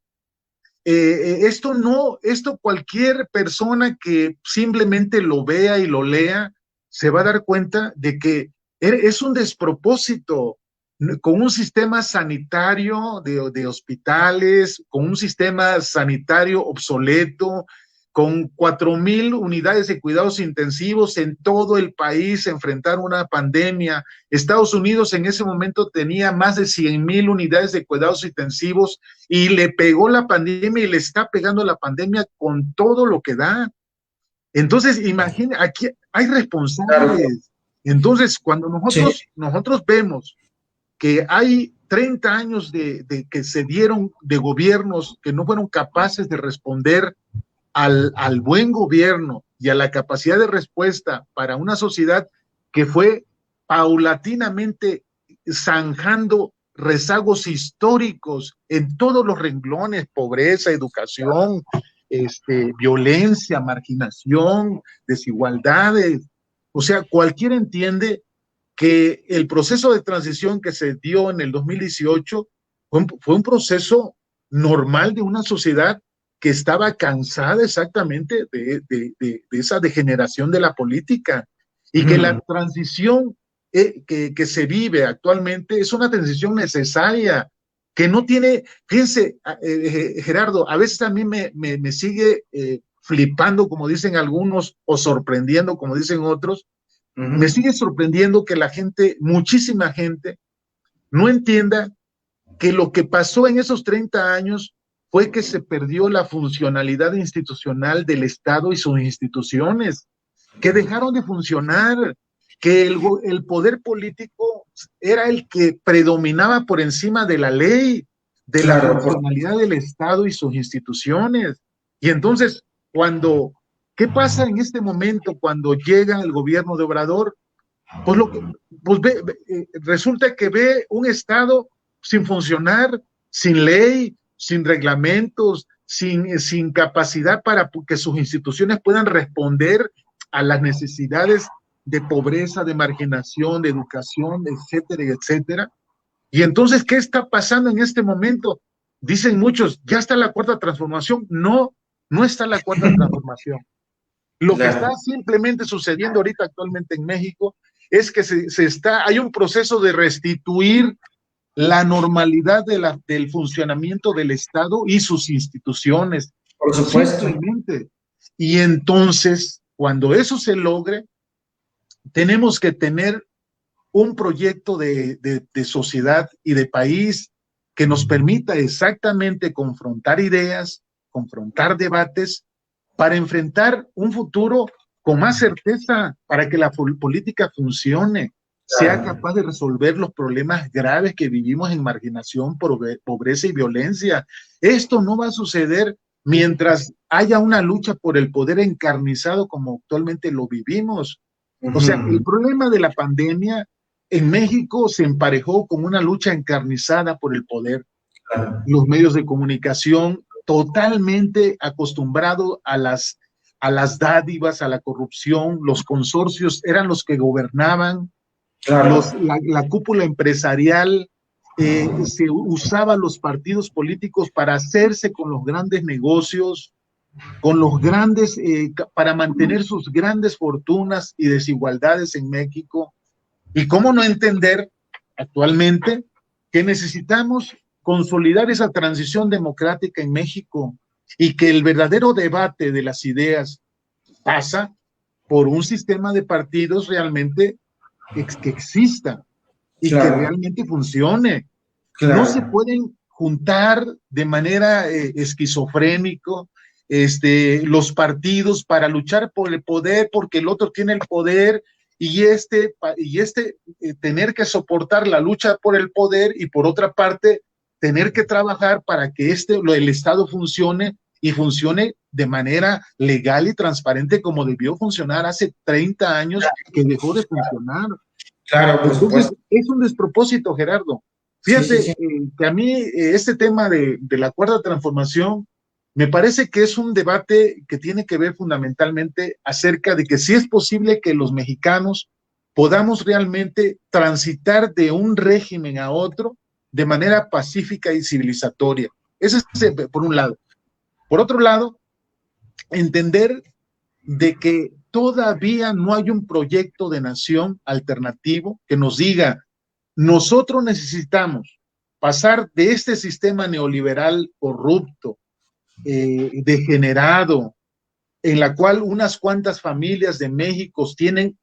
Esto cualquier persona que simplemente lo vea y lo lea se va a dar cuenta de que es un despropósito, con un sistema sanitario de hospitales, con un sistema sanitario obsoleto, con 4,000 unidades de cuidados intensivos en todo el país, enfrentar una pandemia. Estados Unidos en ese momento tenía más de 100,000 unidades de cuidados intensivos y le pegó la pandemia y le está pegando la pandemia con todo lo que da. Entonces, imagina, aquí hay responsables. Entonces, cuando nosotros vemos que hay 30 años de que se dieron de gobiernos que no fueron capaces de responder al buen gobierno y a la capacidad de respuesta para una sociedad que fue paulatinamente zanjando rezagos históricos en todos los renglones: pobreza, educación, violencia, marginación, desigualdades. O sea, cualquiera entiende que el proceso de transición que se dio en el 2018 fue un proceso normal de una sociedad que estaba cansada exactamente de esa degeneración de la política, y que la transición que se vive actualmente es una transición necesaria, que no tiene, fíjense, Gerardo, a veces a mí me sigue flipando, como dicen algunos, o sorprendiendo, como dicen otros. Me sigue sorprendiendo que la gente, muchísima gente, no entienda que lo que pasó en esos 30 años fue que se perdió la funcionalidad institucional del Estado y sus instituciones, que dejaron de funcionar, que el poder político era el que predominaba por encima de la ley, de la funcionalidad del Estado y sus instituciones. Y entonces, ¿qué pasa en este momento cuando llega el gobierno de Obrador? Resulta que ve un Estado sin funcionar, sin ley, sin reglamentos, sin capacidad para que sus instituciones puedan responder a las necesidades de pobreza, de marginación, de educación, etcétera, etcétera. Y entonces, ¿qué está pasando en este momento? Dicen muchos, ya está la cuarta transformación. No, no está la cuarta transformación. Lo que está simplemente sucediendo ahorita actualmente en México es que hay un proceso de restituir la normalidad del funcionamiento del Estado y sus instituciones. Por supuesto. Simplemente. Y entonces, cuando eso se logre, tenemos que tener un proyecto de sociedad y de país que nos permita exactamente confrontar ideas, confrontar debates, para enfrentar un futuro con más certeza, para que la política funcione, sea capaz de resolver los problemas graves que vivimos en marginación, pobreza y violencia. Esto no va a suceder mientras haya una lucha por el poder encarnizado como actualmente lo vivimos. O sea, el problema de la pandemia en México se emparejó con una lucha encarnizada por el poder. Los medios de comunicación totalmente acostumbrados a las dádivas, a la corrupción, los consorcios eran los que gobernaban, la cúpula empresarial, se usaba los partidos políticos para hacerse con los grandes negocios, con los grandes, para mantener sus grandes fortunas y desigualdades en México. ¿Y cómo no entender actualmente que necesitamos consolidar esa transición democrática en México y que el verdadero debate de las ideas pasa por un sistema de partidos realmente que exista y que realmente funcione? No se pueden juntar de manera esquizofrénico los partidos para luchar por el poder porque el otro tiene el poder y tener que soportar la lucha por el poder y por otra parte tener que trabajar para que el Estado funcione y funcione de manera legal y transparente como debió funcionar hace 30 años que dejó de funcionar. Claro, por supuesto. Es un despropósito, Gerardo. Fíjate que a mí este tema de la cuarta transformación me parece que es un debate que tiene que ver fundamentalmente acerca de que si es posible que los mexicanos podamos realmente transitar de un régimen a otro de manera pacífica y civilizatoria. Ese es por un lado. Por otro lado, entender de que todavía no hay un proyecto de nación alternativo que nos diga, nosotros necesitamos pasar de este sistema neoliberal corrupto, degenerado, en la cual unas cuantas familias de México tienen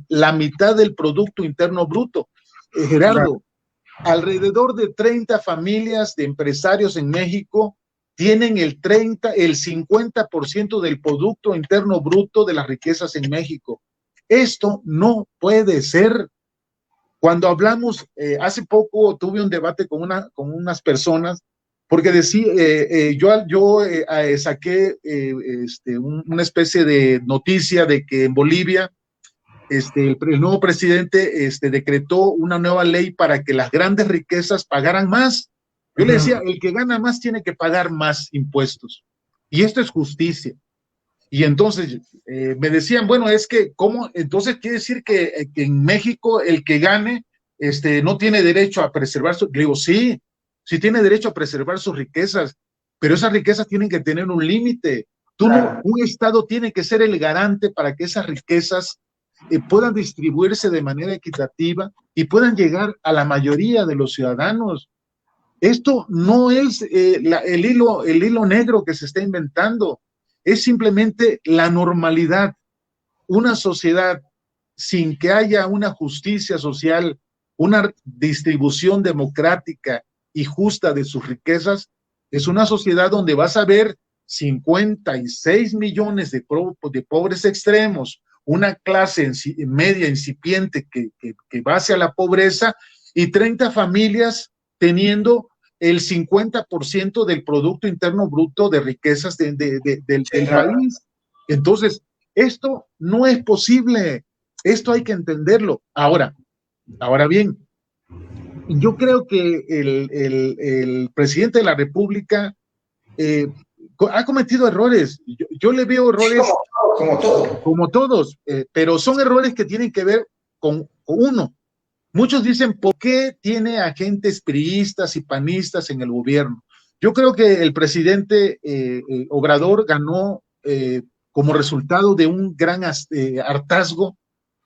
la mitad del Producto Interno Bruto. Gerardo, alrededor de 30 familias de empresarios en México tienen el 50% del Producto Interno Bruto de las riquezas en México. Esto no puede ser. Cuando hablamos, hace poco tuve un debate con unas personas, porque yo saqué una especie de noticia de que en Bolivia el nuevo presidente decretó una nueva ley para que las grandes riquezas pagaran más. Yo le decía, el que gana más tiene que pagar más impuestos. Y esto es justicia. Y entonces me decían, bueno, es que, ¿cómo? Entonces quiere decir que en México el que gane no tiene derecho a preservar su... Le digo, sí tiene derecho a preservar sus riquezas, pero esas riquezas tienen que tener un límite. Un Estado tiene que ser el garante para que esas riquezas puedan distribuirse de manera equitativa y puedan llegar a la mayoría de los ciudadanos. Esto no es el hilo negro que se está inventando, es simplemente la normalidad. Una sociedad sin que haya una justicia social, una distribución democrática y justa de sus riquezas, es una sociedad donde vas a ver 56 millones de pobres extremos, una clase media incipiente que va hacia la pobreza y 30 familias teniendo el 50% del Producto Interno Bruto de riquezas del país. Entonces, esto no es posible, esto hay que entenderlo. Ahora bien, yo creo que el presidente de la República ha cometido errores. Yo le veo errores como todos, pero son errores que tienen que ver con uno. Muchos dicen, ¿por qué tiene agentes priistas y panistas en el gobierno? Yo creo que el presidente Obrador ganó como resultado de un gran hartazgo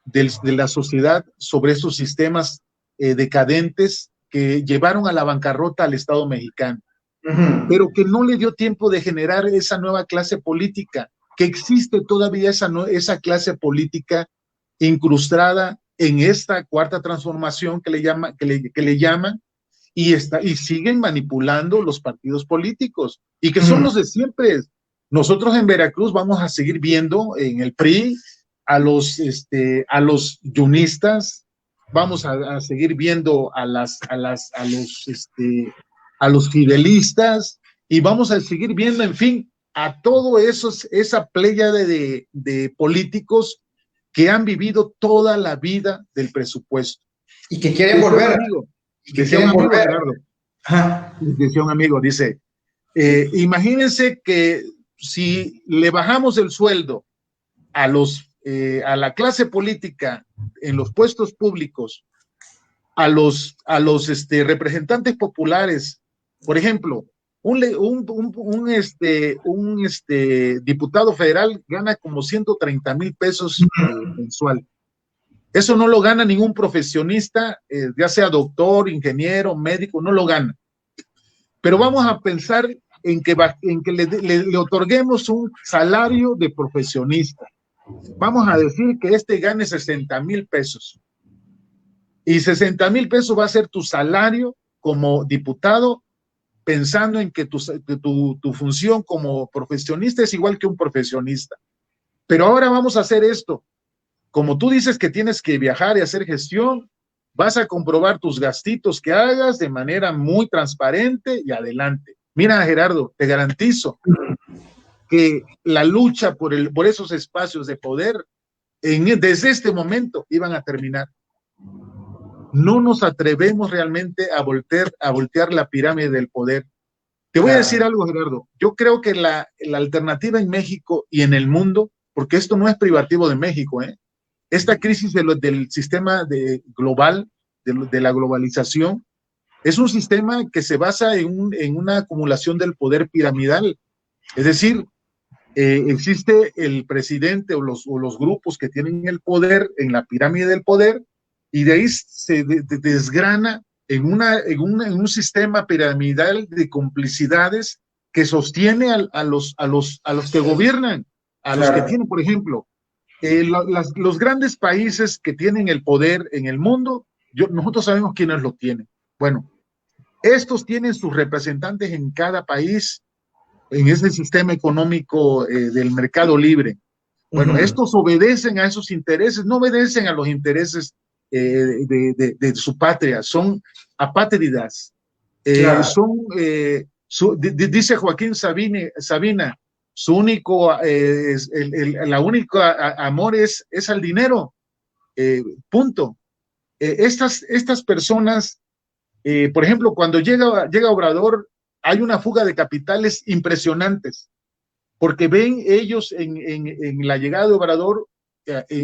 de la sociedad sobre esos sistemas decadentes que llevaron a la bancarrota al Estado mexicano, pero que no le dio tiempo de generar esa nueva clase política. que existe todavía esa clase política incrustada en esta cuarta transformación que le llaman, y siguen manipulando los partidos políticos, y que son los de siempre. Nosotros en Veracruz vamos a seguir viendo en el PRI a los yunistas, vamos a seguir viendo a los fidelistas, y vamos a seguir viendo, en fin, a todo esa pléyade de políticos que han vivido toda la vida del presupuesto. Y que quieren volver. Decía un amigo, Gerardo, decía un amigo, dice, imagínense que si le bajamos el sueldo a la clase política en los puestos públicos, a los representantes populares, por ejemplo, un diputado federal gana como 130,000 pesos mensual. Eso no lo gana ningún profesionista, ya sea doctor, ingeniero, médico, no lo gana. Pero vamos a pensar en que le otorguemos un salario de profesionista. Vamos a decir que gane 60,000 pesos. Y 60,000 pesos va a ser tu salario como diputado, pensando en que tu función como profesionista es igual que un profesionista. Pero ahora vamos a hacer esto. Como tú dices que tienes que viajar y hacer gestión, vas a comprobar tus gastitos que hagas de manera muy transparente y adelante. Mira, Gerardo, te garantizo que la lucha por esos espacios de poder desde este momento iban a terminar. No nos atrevemos realmente a voltear la pirámide del poder. Te voy a decir algo, Gerardo. Yo creo que la alternativa en México y en el mundo, porque esto no es privativo de México, esta crisis del sistema global, de la globalización, es un sistema que se basa en una acumulación del poder piramidal. Es decir, existe el presidente o los grupos que tienen el poder en la pirámide del poder, y de ahí se desgrana en un sistema piramidal de complicidades que sostiene a los que gobiernan, a los que tienen, por ejemplo, los grandes países que tienen el poder en el mundo. Nosotros sabemos quiénes lo tienen. Bueno, estos tienen sus representantes en cada país, en ese sistema económico del mercado libre. Bueno, estos obedecen a esos intereses, no obedecen a los intereses de su patria, son apátridas. Dice Joaquín Sabina, su único, la única amor es al dinero, punto. Estas personas, por ejemplo, cuando llega Obrador, hay una fuga de capitales impresionantes, porque ven ellos en la llegada de Obrador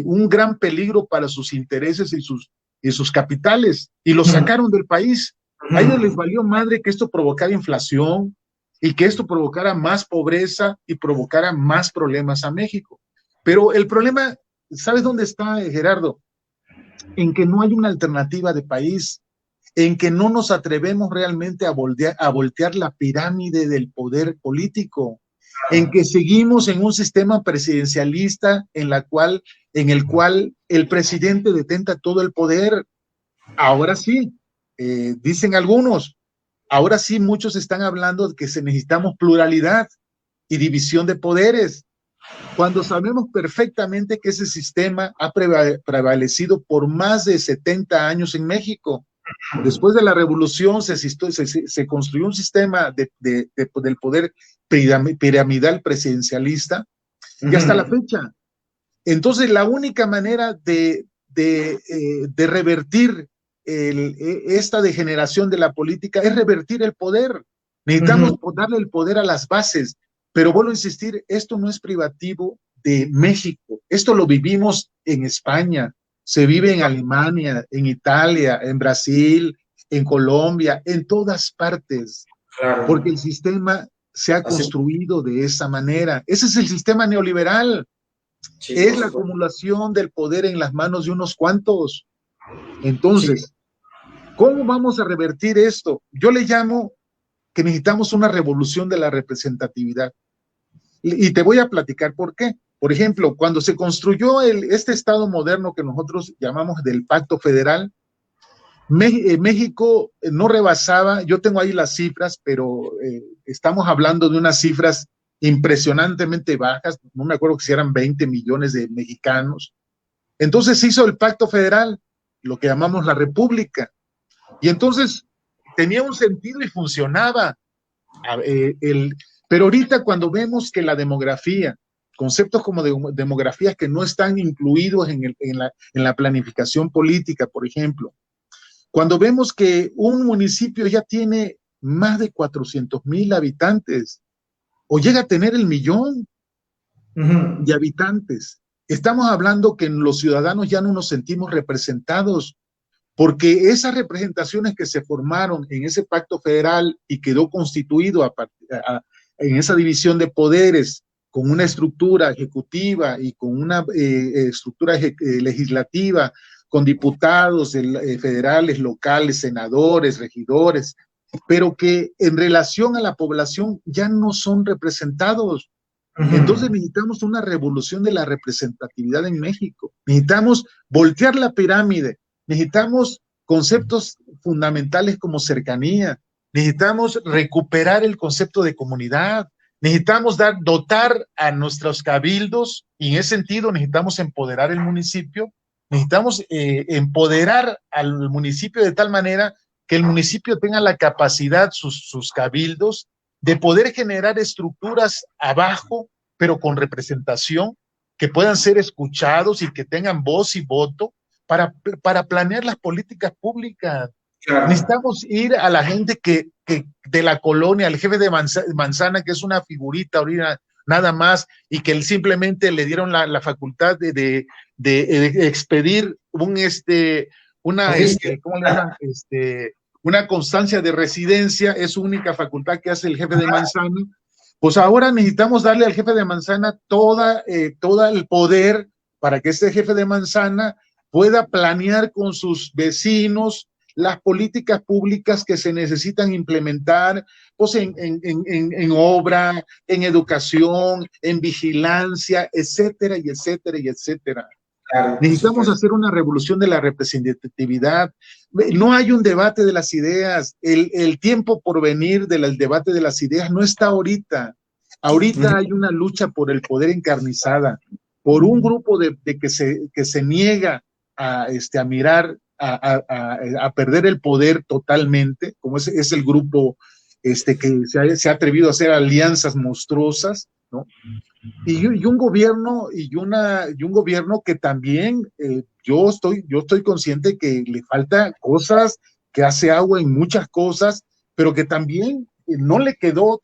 un gran peligro para sus intereses y sus capitales, y los sacaron del país. A ellos les valió madre que esto provocara inflación y que esto provocara más pobreza y provocara más problemas a México. Pero el problema, ¿sabes dónde está, Gerardo? En que no hay una alternativa de país, en que no nos atrevemos realmente a voltear la pirámide del poder político, en que seguimos en un sistema presidencialista en el cual el presidente detenta todo el poder. Ahora sí, dicen algunos, ahora sí muchos están hablando de que necesitamos pluralidad y división de poderes, cuando sabemos perfectamente que ese sistema ha prevalecido por más de 70 años en México. Después de la revolución se construyó un sistema del poder piramidal presidencialista, y hasta la fecha. Entonces, la única manera de revertir esta degeneración de la política es revertir el poder. Necesitamos darle el poder a las bases, pero vuelvo a insistir, esto no es privativo de México, esto lo vivimos en España, se vive en Alemania, en Italia, en Brasil, en Colombia, en todas partes, porque el sistema se ha construido de esa manera. Ese es el sistema neoliberal, es la acumulación del poder en las manos de unos cuantos. Entonces, ¿cómo vamos a revertir esto? Yo le llamo que necesitamos una revolución de la representatividad. Y te voy a platicar por qué. Por ejemplo, cuando se construyó este Estado moderno que nosotros llamamos del Pacto Federal, México no rebasaba, yo tengo ahí las cifras, pero estamos hablando de unas cifras impresionantemente bajas, no me acuerdo que si eran 20 millones de mexicanos. Entonces se hizo el Pacto Federal, lo que llamamos la República, y entonces tenía un sentido y funcionaba. Pero ahorita cuando vemos que la demografía, conceptos como demografías que no están incluidos en la planificación política, por ejemplo, cuando vemos que un municipio ya tiene más de 400,000 habitantes o llega a tener el millón de habitantes, estamos hablando que los ciudadanos ya no nos sentimos representados, porque esas representaciones que se formaron en ese pacto federal y quedó constituido en esa división de poderes con una estructura ejecutiva y con una estructura legislativa, con diputados federales, locales, senadores, regidores, pero que en relación a la población ya no son representados. Entonces necesitamos una revolución de la representatividad en México. Necesitamos voltear la pirámide. Necesitamos conceptos fundamentales como cercanía. Necesitamos recuperar el concepto de comunidad. Necesitamos dotar a nuestros cabildos y en ese sentido necesitamos empoderar el municipio. Necesitamos empoderar al municipio de tal manera que el municipio tenga la capacidad, sus cabildos, de poder generar estructuras abajo, pero con representación, que puedan ser escuchados y que tengan voz y voto para planear las políticas públicas. Claro. Necesitamos ir a la gente que de la colonia, al jefe de manzana, que es una figurita ahorita, nada más, y que él simplemente le dieron la facultad de expedir ¿cómo le llaman? Una constancia de residencia, es su única facultad que hace el jefe de manzana. Pues ahora necesitamos darle al jefe de manzana todo el poder para que este jefe de manzana pueda planear con sus vecinos las políticas públicas que se necesitan implementar, pues en obra, en educación, en vigilancia, etcétera, y etcétera, y etcétera. Claro, necesitamos hacer una revolución de la representatividad. No hay un debate de las ideas. El tiempo por venir del debate de las ideas no está ahorita. Ahorita hay una lucha por el poder encarnizada, por un grupo que se niega a mirar, a perder el poder totalmente, como es el grupo que se ha atrevido a hacer alianzas monstruosas, ¿no? Y un gobierno que también yo estoy consciente que le falta cosas, que hace agua en muchas cosas, pero que también no le quedó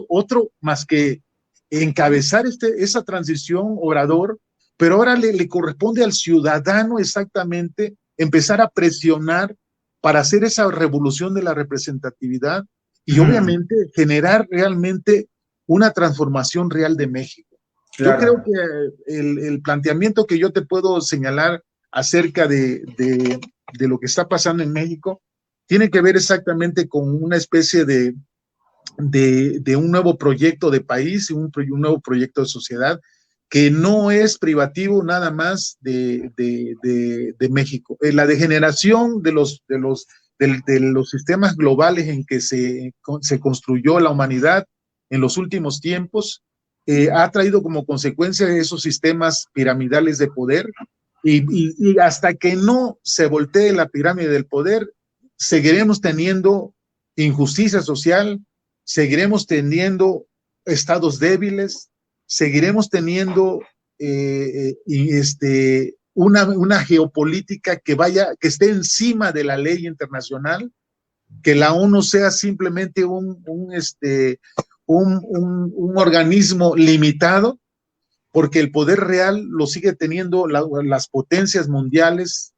otro más que encabezar esa transición, Obrador, pero ahora le corresponde al ciudadano exactamente empezar a presionar para hacer esa revolución de la representatividad y obviamente generar realmente una transformación real de México. Claro. Yo creo que el planteamiento que yo te puedo señalar acerca de lo que está pasando en México tiene que ver exactamente con una especie de un nuevo proyecto de país, un nuevo proyecto de sociedad que no es privativo nada más de México. La degeneración de los sistemas globales en que se construyó la humanidad en los últimos tiempos ha traído como consecuencia esos sistemas piramidales de poder y hasta que no se voltee la pirámide del poder, seguiremos teniendo injusticia social, seguiremos teniendo estados débiles, seguiremos teniendo una geopolítica que esté encima de la ley internacional, que la ONU sea simplemente un organismo limitado, porque el poder real lo sigue teniendo las potencias mundiales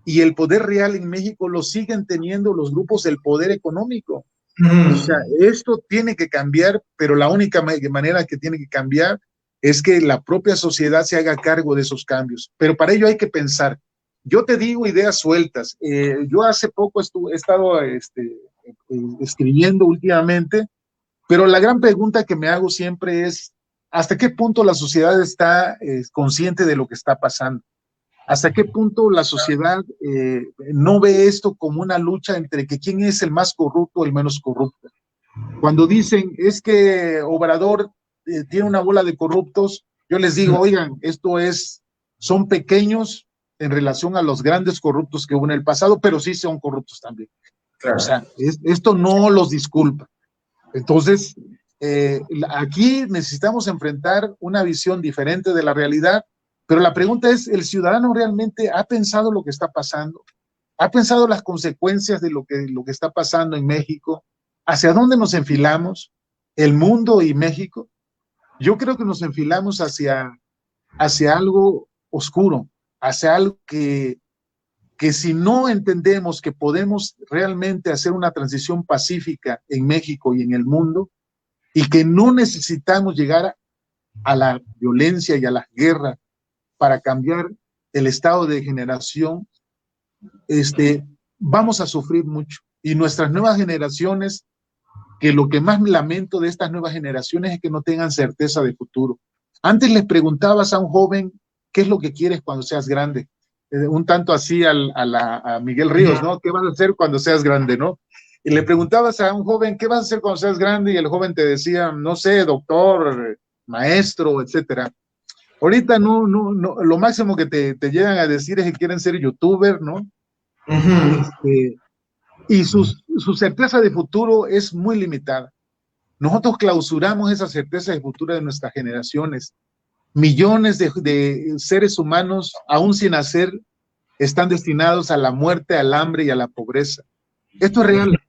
y el poder real en México lo siguen teniendo los grupos del poder económico. O sea, esto tiene que cambiar, pero la única manera que tiene que cambiar es que la propia sociedad se haga cargo de esos cambios. Pero para ello hay que pensar. Yo te digo ideas sueltas. Yo hace poco he estado escribiendo últimamente, pero la gran pregunta que me hago siempre es, ¿hasta qué punto la sociedad está consciente de lo que está pasando? ¿Hasta qué punto la sociedad no ve esto como una lucha entre que quién es el más corrupto o el menos corrupto? Cuando dicen, es que Obrador tiene una bola de corruptos, yo les digo, oigan, son pequeños en relación a los grandes corruptos que hubo en el pasado, pero sí son corruptos también. Claro. O sea, esto no los disculpa. Entonces, aquí necesitamos enfrentar una visión diferente de la realidad, pero la pregunta es, ¿el ciudadano realmente ha pensado lo que está pasando? ¿Ha pensado las consecuencias de lo que está pasando en México? ¿Hacia dónde nos enfilamos? ¿El mundo y México? Yo creo que nos enfilamos hacia algo oscuro, hacia algo que si no entendemos que podemos realmente hacer una transición pacífica en México y en el mundo, y que no necesitamos llegar a la violencia y a las guerras para cambiar el estado de generación, vamos a sufrir mucho. Y nuestras nuevas generaciones, que lo que más lamento de estas nuevas generaciones es que no tengan certeza de futuro. Antes les preguntabas a un joven, ¿qué es lo que quieres cuando seas grande? Un tanto así a Miguel Ríos, ¿no? ¿Qué vas a hacer cuando seas grande, no? Y le preguntabas a un joven, ¿qué vas a hacer cuando seas grande? Y el joven te decía, no sé, doctor, maestro, etcétera. Ahorita no, lo máximo que te llegan a decir es que quieren ser youtuber, ¿no? Y su certeza de futuro es muy limitada. Nosotros clausuramos esa certeza de futuro de nuestras generaciones. Millones de seres humanos, aún sin nacer, están destinados a la muerte, al hambre y a la pobreza. Esto es real.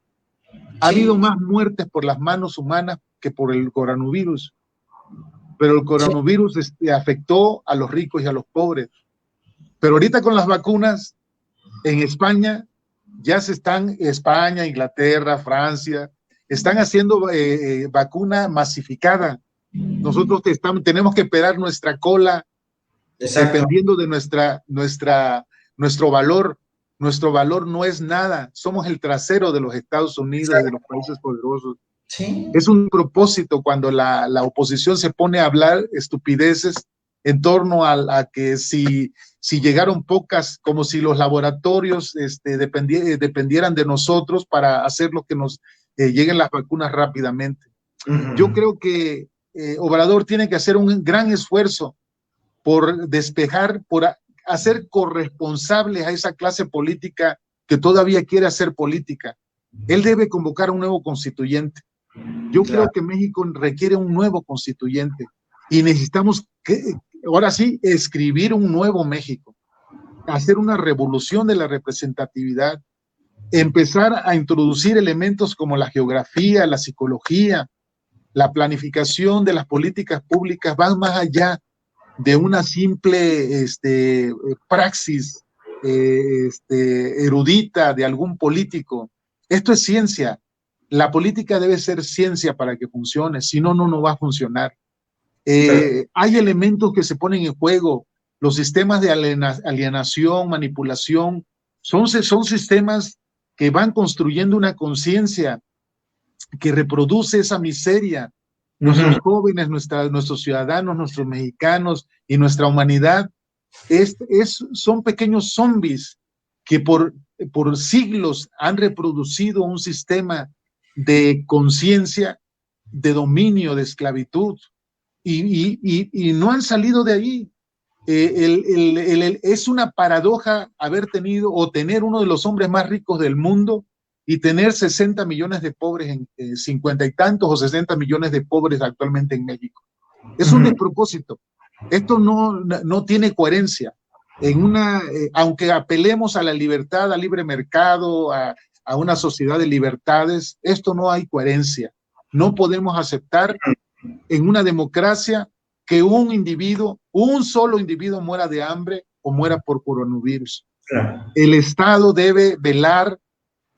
Ha habido más muertes por las manos humanas que por el coronavirus. Pero el coronavirus afectó a los ricos y a los pobres. Pero ahorita con las vacunas, en España, España, Inglaterra, Francia, están haciendo vacuna masificada. Nosotros tenemos que esperar nuestra cola. Exacto. Dependiendo de nuestro valor. Nuestro valor no es nada. Somos el trasero de los Estados Unidos, exacto, de los países poderosos. Sí. Es un propósito cuando la oposición se pone a hablar estupideces en torno a que si llegaron pocas, como si los laboratorios dependieran de nosotros para hacer lo que nos lleguen las vacunas rápidamente. Yo creo que Obrador tiene que hacer un gran esfuerzo por despejar, por hacer corresponsables a esa clase política que todavía quiere hacer política. Él debe convocar a un nuevo constituyente. Yo creo que México requiere un nuevo constituyente y necesitamos, ahora sí, escribir un nuevo México, hacer una revolución de la representatividad, empezar a introducir elementos como la geografía, la psicología, la planificación de las políticas públicas, van más allá de una simple praxis erudita de algún político. Esto es ciencia. La política debe ser ciencia para que funcione, si no, no va a funcionar. Hay elementos que se ponen en juego. Los sistemas de alienación, manipulación, son sistemas que van construyendo una conciencia que reproduce esa miseria. Nuestros jóvenes, nuestros ciudadanos, nuestros mexicanos y nuestra humanidad son pequeños zombies que por siglos han reproducido un sistema de conciencia, de dominio, de esclavitud, y no han salido de ahí. Es una paradoja haber tenido o tener uno de los hombres más ricos del mundo y tener 60 millones de pobres, 50 y tantos o 60 millones de pobres actualmente en México. Es un despropósito. Esto no tiene coherencia. Aunque apelemos a la libertad, al libre mercado, a una sociedad de libertades, esto no hay coherencia. No podemos aceptar en una democracia que un solo individuo muera de hambre o muera por coronavirus. Claro. El Estado debe velar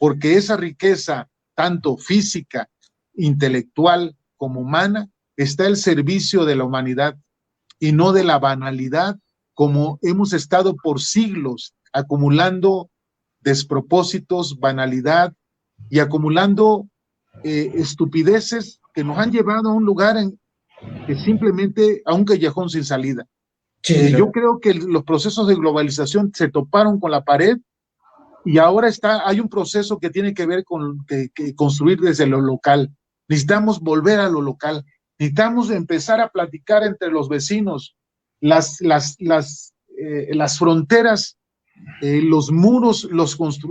porque esa riqueza, tanto física, intelectual como humana, está al servicio de la humanidad y no de la banalidad, como hemos estado por siglos acumulando despropósitos, banalidad y acumulando estupideces que nos han llevado a un lugar simplemente a un callejón sin salida. Sí, Yo creo que los procesos de globalización se toparon con la pared y ahora hay un proceso que tiene que ver con que construir desde lo local. Necesitamos volver a lo local. Necesitamos empezar a platicar entre los vecinos. Las fronteras, los muros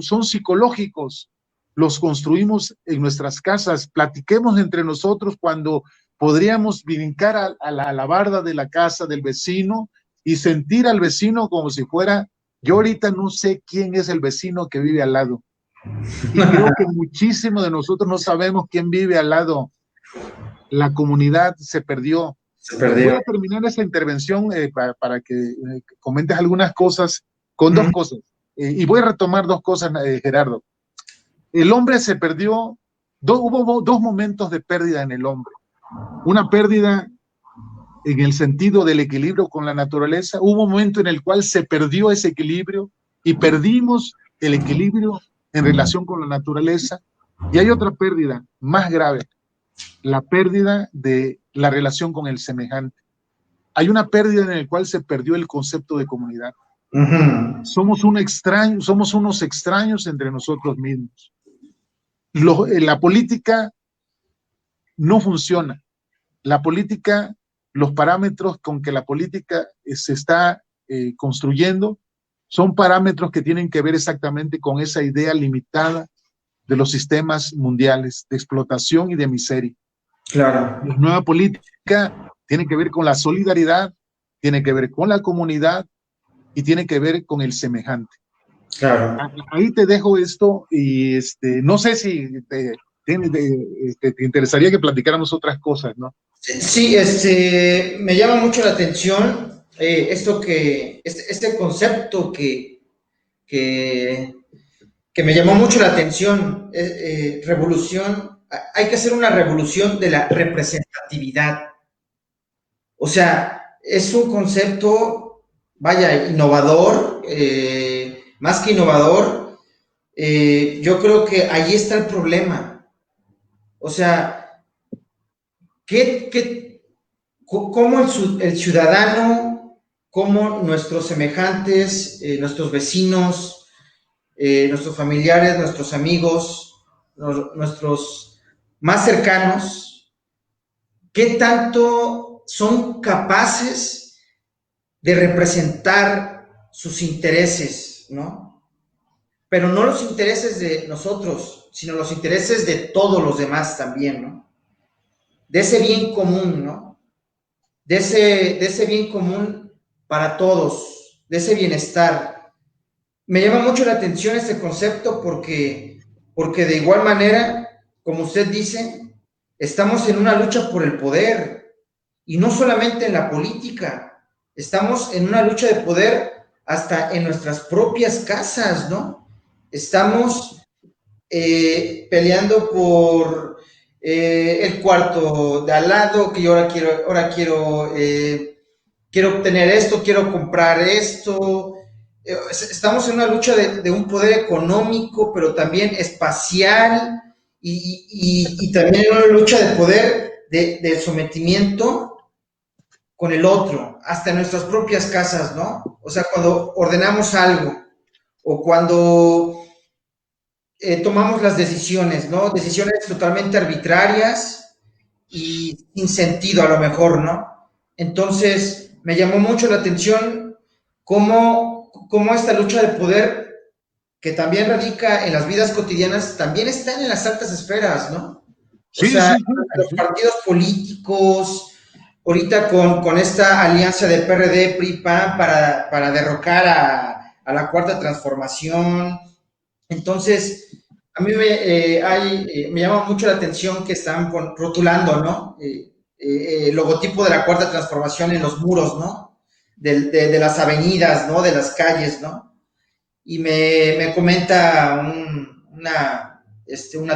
son psicológicos. Los construimos en nuestras casas. Platiquemos entre nosotros cuando podríamos brincar a la barda de la casa del vecino y sentir al vecino como si fuera. Yo ahorita no sé quién es el vecino que vive al lado. Y creo que muchísimo de nosotros no sabemos quién vive al lado. La comunidad se perdió. se Voy perdió. a terminar esta intervención para que comentes algunas cosas con dos cosas. Y voy a retomar dos cosas, Gerardo. El hombre se perdió, hubo dos momentos de pérdida en el hombre. Una pérdida en el sentido del equilibrio con la naturaleza. Hubo un momento en el cual se perdió ese equilibrio y perdimos el equilibrio en relación con la naturaleza. Y hay otra pérdida más grave, la pérdida de la relación con el semejante. Hay una pérdida en la cual se perdió el concepto de comunidad. Somos unos extraños entre nosotros mismos. La política no funciona. La política, los parámetros con que la política se está construyendo son parámetros que tienen que ver exactamente con esa idea limitada de los sistemas mundiales de explotación y de miseria. Claro. La nueva política tiene que ver con la solidaridad, tiene que ver con la comunidad y tiene que ver con el semejante. Claro. Ahí te dejo esto y no sé si te interesaría que platicáramos otras cosas, ¿no? Sí, me llama mucho la atención este concepto que me llamó mucho la atención, revolución. Hay que hacer una revolución de la representatividad. O sea, es un concepto, vaya, innovador, más que innovador. Yo creo que ahí está el problema. O sea, ¿cómo el ciudadano, cómo nuestros semejantes, nuestros vecinos, nuestros familiares, nuestros amigos, nuestros más cercanos, qué tanto son capaces de representar sus intereses, ¿no? Pero no los intereses de nosotros, sino los intereses de todos los demás también, ¿no? De ese bien común, ¿no? De ese bien común para todos, de ese bienestar. Me llama mucho la atención este concepto porque de igual manera, como usted dice, estamos en una lucha por el poder, y no solamente en la política, estamos en una lucha de poder hasta en nuestras propias casas, ¿no? Estamos peleando por el cuarto de al lado, que yo ahora quiero obtener esto, quiero comprar esto. Estamos en una lucha de un poder económico, pero también espacial, y también en una lucha de poder de sometimiento con el otro, hasta en nuestras propias casas, ¿no? O sea, cuando ordenamos algo, o cuando tomamos las decisiones, ¿no? Decisiones totalmente arbitrarias y sin sentido a lo mejor, ¿no? Entonces, me llamó mucho la atención cómo esta lucha de poder, que también radica en las vidas cotidianas, también está en las altas esferas, ¿no? O sea, los partidos políticos, ahorita con esta alianza de PRD, PRI, PAN para derrocar a la Cuarta Transformación. Entonces, a mí me llama mucho la atención que están rotulando, ¿no? El logotipo de la Cuarta Transformación en los muros, ¿no? De las avenidas, ¿no? De las calles, ¿no? Y me comenta una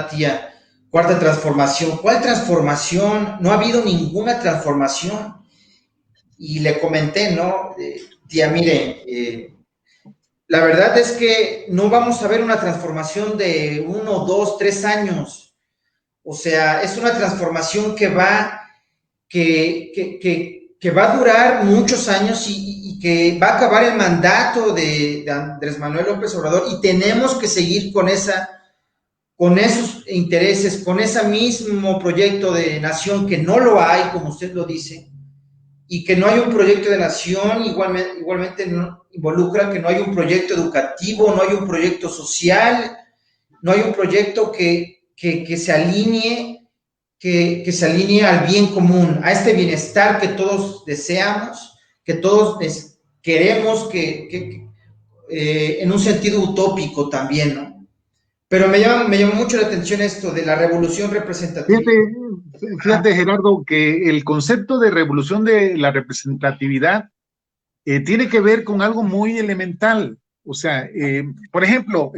tía, Cuarta Transformación. ¿Cuál transformación? No ha habido ninguna transformación. Y le comenté, ¿no? Tía, mire, la verdad es que no vamos a ver una transformación de 1, 2, 3 años. O sea, es una transformación que va que va a durar muchos años y que va a acabar el mandato de Andrés Manuel López Obrador, y tenemos que seguir con esos intereses, con ese mismo proyecto de nación, que no lo hay, como usted lo dice, y que no hay un proyecto de nación. Igualmente no, involucra que no hay un proyecto educativo, no hay un proyecto social, no hay un proyecto que se alinee, que se alinee al bien común, a este bienestar que todos deseamos, que todos queremos, en un sentido utópico también, ¿no? Pero me llama mucho la atención esto de la revolución representativa. Fíjate, Gerardo, que el concepto de revolución de la representatividad tiene que ver con algo muy elemental. O sea, por ejemplo,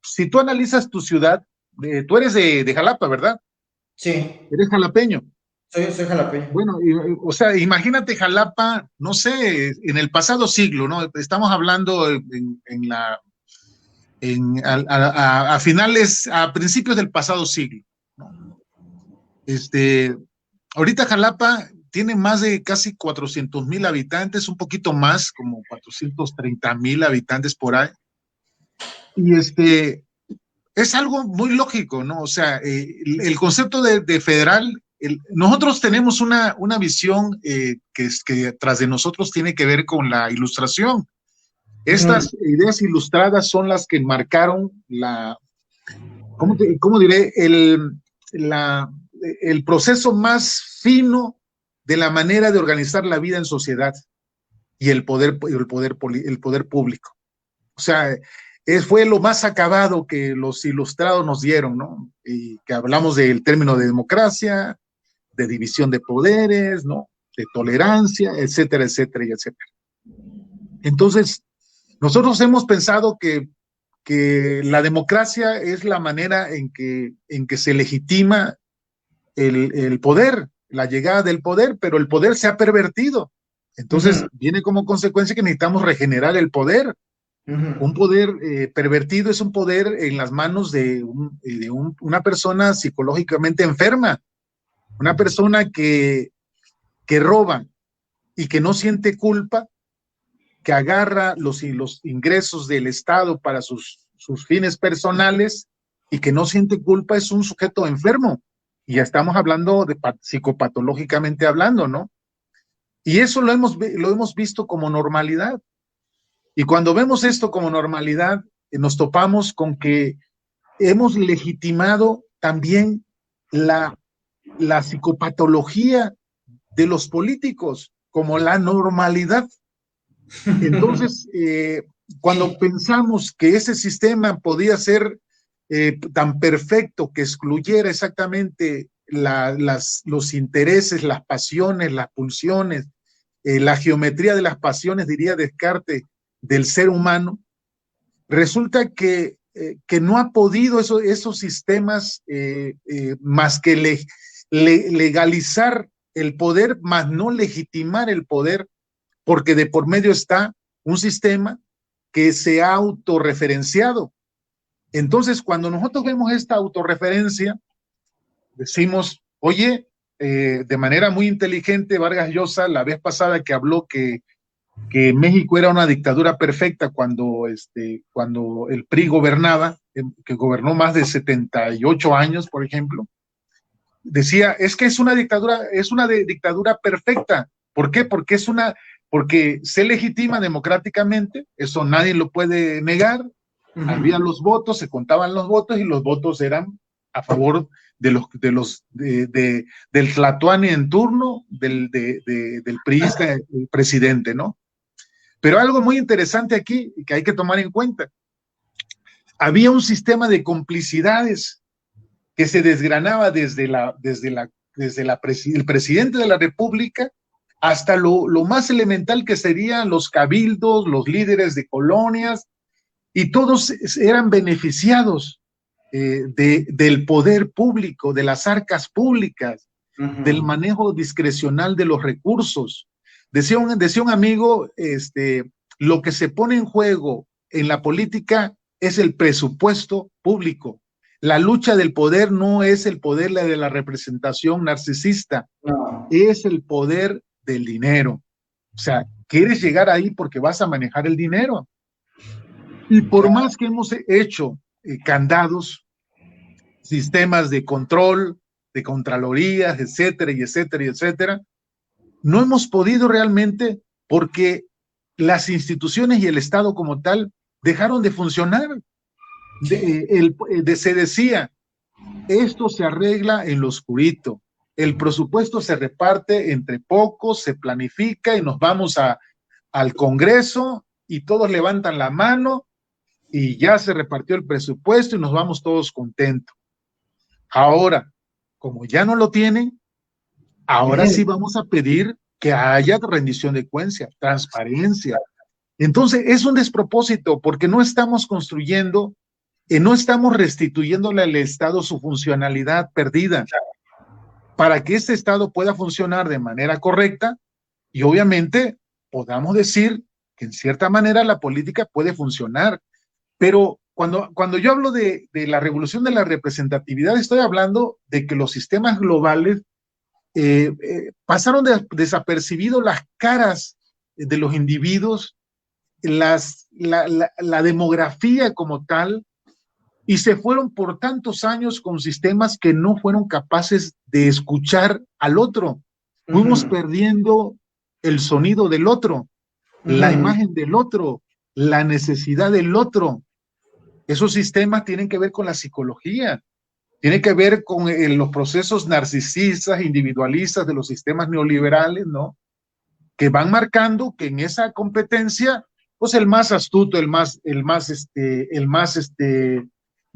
si tú analizas tu ciudad, tú eres de Jalapa, ¿verdad? Sí. Eres jalapeño. Soy jalapeño. Bueno, o sea, imagínate Jalapa, no sé, en el pasado siglo, ¿no? Estamos hablando a finales, a principios del pasado siglo, ¿no? Ahorita Jalapa tiene más de casi 400,000 habitantes, un poquito más, como 430,000 habitantes por ahí. Y es algo muy lógico, ¿no? O sea, el concepto de federal, nosotros tenemos una visión que tras de nosotros tiene que ver con la ilustración. Estas ideas ilustradas son las que marcaron ¿cómo diré? El proceso más fino de la manera de organizar la vida en sociedad y el poder público. O sea, fue lo más acabado que los ilustrados nos dieron, ¿no? Y que hablamos del término de democracia, de división de poderes, ¿no? De tolerancia, etcétera, etcétera, y etcétera. Entonces, nosotros hemos pensado que la democracia es la manera en que se legitima el poder, la llegada del poder, pero el poder se ha pervertido. Entonces, viene como consecuencia que necesitamos regenerar el poder. Un poder pervertido es un poder en las manos de una persona psicológicamente enferma, una persona que roba y que no siente culpa, que agarra los ingresos del Estado para sus fines personales y que no siente culpa, es un sujeto enfermo. Y ya estamos hablando de psicopatológicamente hablando, ¿no? Y eso lo hemos visto como normalidad. Y cuando vemos esto como normalidad, nos topamos con que hemos legitimado también la psicopatología de los políticos como la normalidad. Entonces, cuando pensamos que ese sistema podía ser tan perfecto que excluyera exactamente los intereses, las pasiones, las pulsiones, la geometría de las pasiones, diría Descartes, del ser humano, resulta que no ha podido esos sistemas más que legalizar el poder, más no legitimar el poder, porque de por medio está un sistema que se ha autorreferenciado. Entonces, cuando nosotros vemos esta autorreferencia, decimos, oye, de manera muy inteligente, Vargas Llosa, la vez pasada que habló que México era una dictadura perfecta cuando el PRI gobernaba, que gobernó más de 78 años, por ejemplo, decía, es que es una dictadura perfecta. ¿Por qué? Porque se legitima democráticamente, eso nadie lo puede negar. Había los votos, se contaban los votos y los votos eran a favor del tlatoani en turno, del priista, el presidente, ¿no? Pero algo muy interesante aquí que hay que tomar en cuenta, había un sistema de complicidades que se desgranaba desde el presidente de la República hasta lo más elemental que serían los cabildos, los líderes de colonias, y todos eran beneficiados del poder público, de las arcas públicas, del manejo discrecional de los recursos. Decía un amigo, lo que se pone en juego en la política es el presupuesto público. La lucha del poder no es el poder de la representación narcisista, No. es el poder del dinero. O sea, quieres llegar ahí porque vas a manejar el dinero. Y por Claro. más que hemos hecho candados, sistemas de control, de contralorías, etcétera, y etcétera, y etcétera, no hemos podido realmente porque las instituciones y el Estado como tal dejaron de funcionar. Se decía, esto se arregla en lo oscurito, el presupuesto se reparte entre pocos, se planifica y nos vamos al Congreso y todos levantan la mano y ya se repartió el presupuesto y nos vamos todos contentos. Ahora, como ya no lo tienen, ahora sí vamos a pedir que haya rendición de cuentas, transparencia. Entonces, es un despropósito porque no estamos construyendo, no estamos restituyéndole al Estado su funcionalidad perdida para que este Estado pueda funcionar de manera correcta y obviamente podamos decir que en cierta manera la política puede funcionar. Pero cuando yo hablo de la revolución de la representatividad, estoy hablando de que los sistemas globales pasaron desapercibidos las caras de los individuos, la demografía como tal, y se fueron por tantos años con sistemas que no fueron capaces de escuchar al otro. Fuimos perdiendo el sonido del otro, la imagen del otro, la necesidad del otro. Esos sistemas tienen que ver con la psicología, tienen que ver con los procesos narcisistas, individualistas de los sistemas neoliberales, ¿no? Que van marcando que en esa competencia, pues el más astuto, el más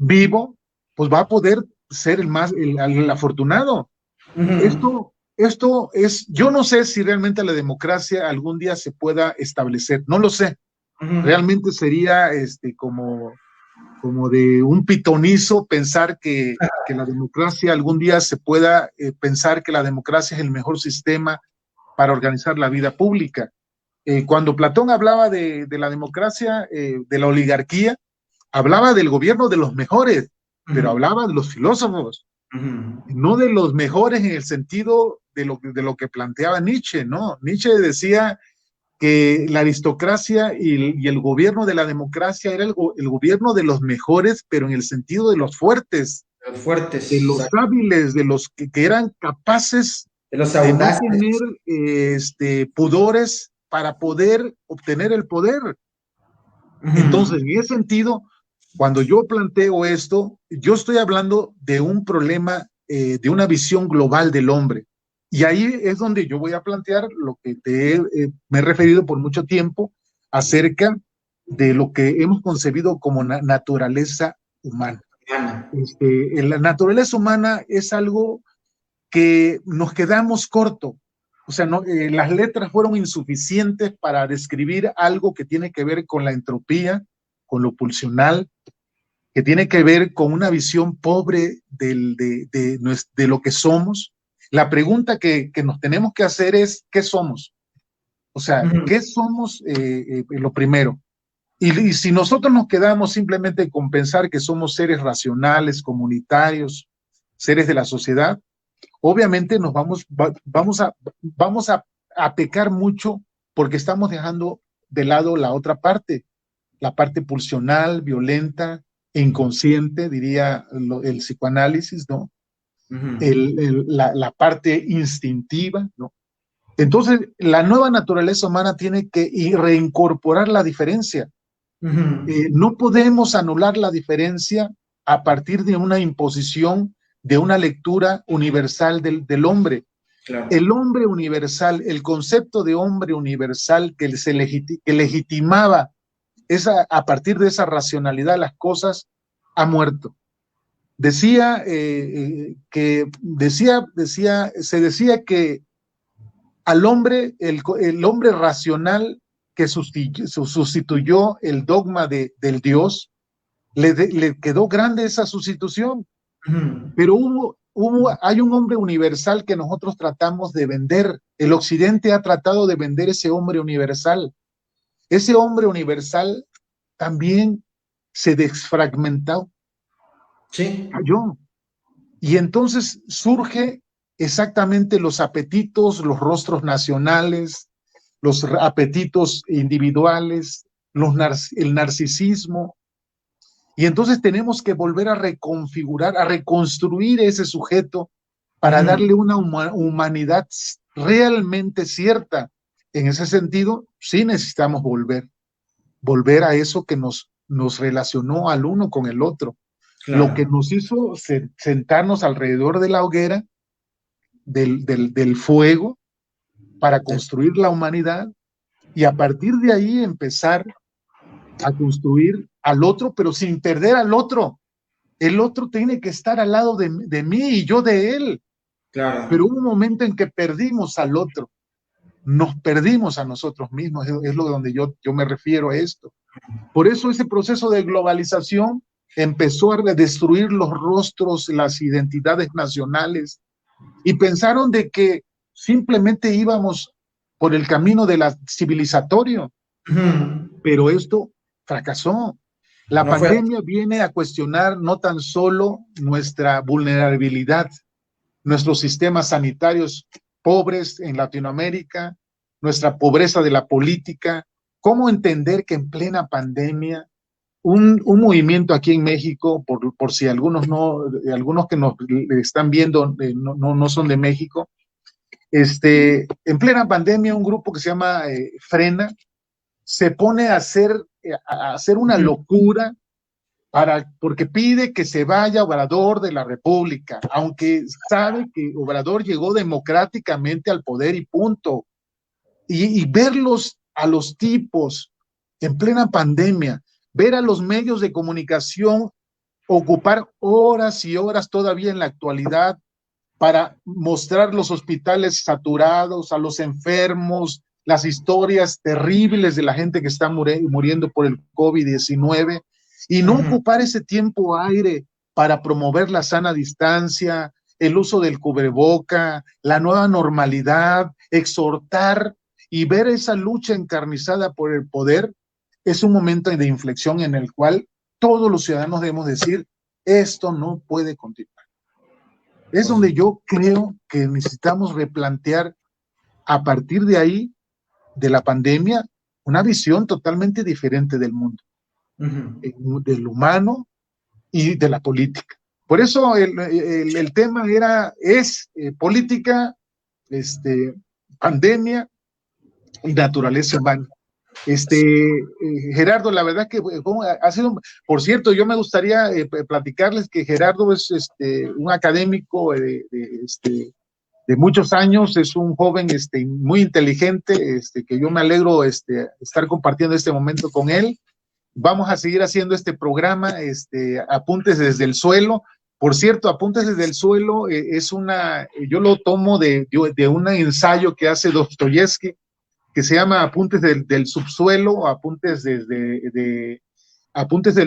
vivo, pues va a poder ser el afortunado. Esto es, yo no sé si realmente la democracia algún día se pueda establecer, no lo sé. Realmente sería como de un pitonizo pensar que la democracia algún día se pueda pensar que la democracia es el mejor sistema para organizar la vida pública. Cuando Platón hablaba de la democracia, de la oligarquía, hablaba del gobierno de los mejores, pero hablaba de los filósofos, no de los mejores en el sentido de lo que planteaba Nietzsche, ¿no? Nietzsche decía que la aristocracia y el gobierno de la democracia era el gobierno de los mejores, pero en el sentido de los fuertes, Los fuertes, de los hábiles, de los que eran capaces de los de no audaces. tener pudores para poder obtener el poder. Entonces, en ese sentido, cuando yo planteo esto, yo estoy hablando de un problema, de una visión global del hombre. Y ahí es donde yo voy a plantear lo que me he referido por mucho tiempo acerca de lo que hemos concebido como naturaleza humana. La naturaleza humana es algo que nos quedamos corto. O sea, las letras fueron insuficientes para describir algo que tiene que ver con la entropía, con lo pulsional, que tiene que ver con una visión pobre de lo que somos. La pregunta que nos tenemos que hacer es, ¿qué somos? O sea, ¿qué somos lo primero? Y si nosotros nos quedamos simplemente con pensar que somos seres racionales, comunitarios, seres de la sociedad, obviamente vamos a pecar mucho porque estamos dejando de lado la parte pulsional, violenta, inconsciente, diría el psicoanálisis, ¿no? La parte instintiva, ¿no? Entonces, la nueva naturaleza humana tiene que reincorporar la diferencia. No podemos anular la diferencia a partir de una imposición de una lectura universal del hombre. Claro. El hombre universal, el concepto de hombre universal que legitimaba a partir de esa racionalidad las cosas, ha muerto. Se decía que al hombre, el hombre racional que sustituyó el dogma del Dios, le quedó grande esa sustitución. Pero hay un hombre universal que nosotros tratamos de vender. El Occidente ha tratado de vender ese hombre universal. Ese hombre universal también se desfragmentó. Sí. Cayó. Y entonces surge exactamente los apetitos, los rostros nacionales, los apetitos individuales, el narcisismo. Y entonces tenemos que volver a reconfigurar, a reconstruir ese sujeto para darle una humanidad realmente cierta. En ese sentido, sí necesitamos volver a eso que nos relacionó al uno con el otro, lo que Claro. nos hizo sentarnos alrededor de la hoguera, del fuego, para construir la humanidad y a partir de ahí empezar a construir al otro, pero sin perder al otro. El otro tiene que estar al lado de mí y yo de él. Claro. Pero hubo un momento en que perdimos al otro, nos perdimos a nosotros mismos, es lo donde yo me refiero a esto. Por eso ese proceso de globalización empezó a destruir los rostros, las identidades nacionales, y pensaron de que simplemente íbamos por el camino de la civilizatorio, pero esto fracasó. La No fue. pandemia viene a cuestionar no tan solo nuestra vulnerabilidad, nuestros sistemas sanitarios pobres en Latinoamérica, nuestra pobreza de la política, cómo entender que en plena pandemia un movimiento aquí en México, por si algunos no, algunos que nos están viendo no son de México, en plena pandemia un grupo que se llama Frena se pone a hacer una locura porque pide que se vaya Obrador de la República, aunque sabe que Obrador llegó democráticamente al poder y punto. Y verlos a los tipos en plena pandemia, ver a los medios de comunicación ocupar horas y horas todavía en la actualidad para mostrar los hospitales saturados, a los enfermos, las historias terribles de la gente que está muriendo por el COVID-19 y no ocupar ese tiempo aire para promover la sana distancia, el uso del cubreboca, la nueva normalidad, exhortar y ver esa lucha encarnizada por el poder. Es un momento de inflexión en el cual todos los ciudadanos debemos decir, esto no puede continuar. Es Pues, donde yo creo que necesitamos replantear a partir de ahí, de la pandemia, una visión totalmente diferente del mundo, del humano y de la política. Por eso el tema es política, pandemia y naturaleza humana. Gerardo, la verdad que ha sido, por cierto, yo me gustaría platicarles que Gerardo es un académico de muchos años, es un joven muy inteligente, que yo me alegro estar compartiendo este momento con él. Vamos a seguir haciendo este programa, Apuntes desde el Suelo. Por cierto, Apuntes desde el Suelo yo lo tomo de un ensayo que hace Dostoyevsky, que se llama Apuntes del Subsuelo, o Apuntes del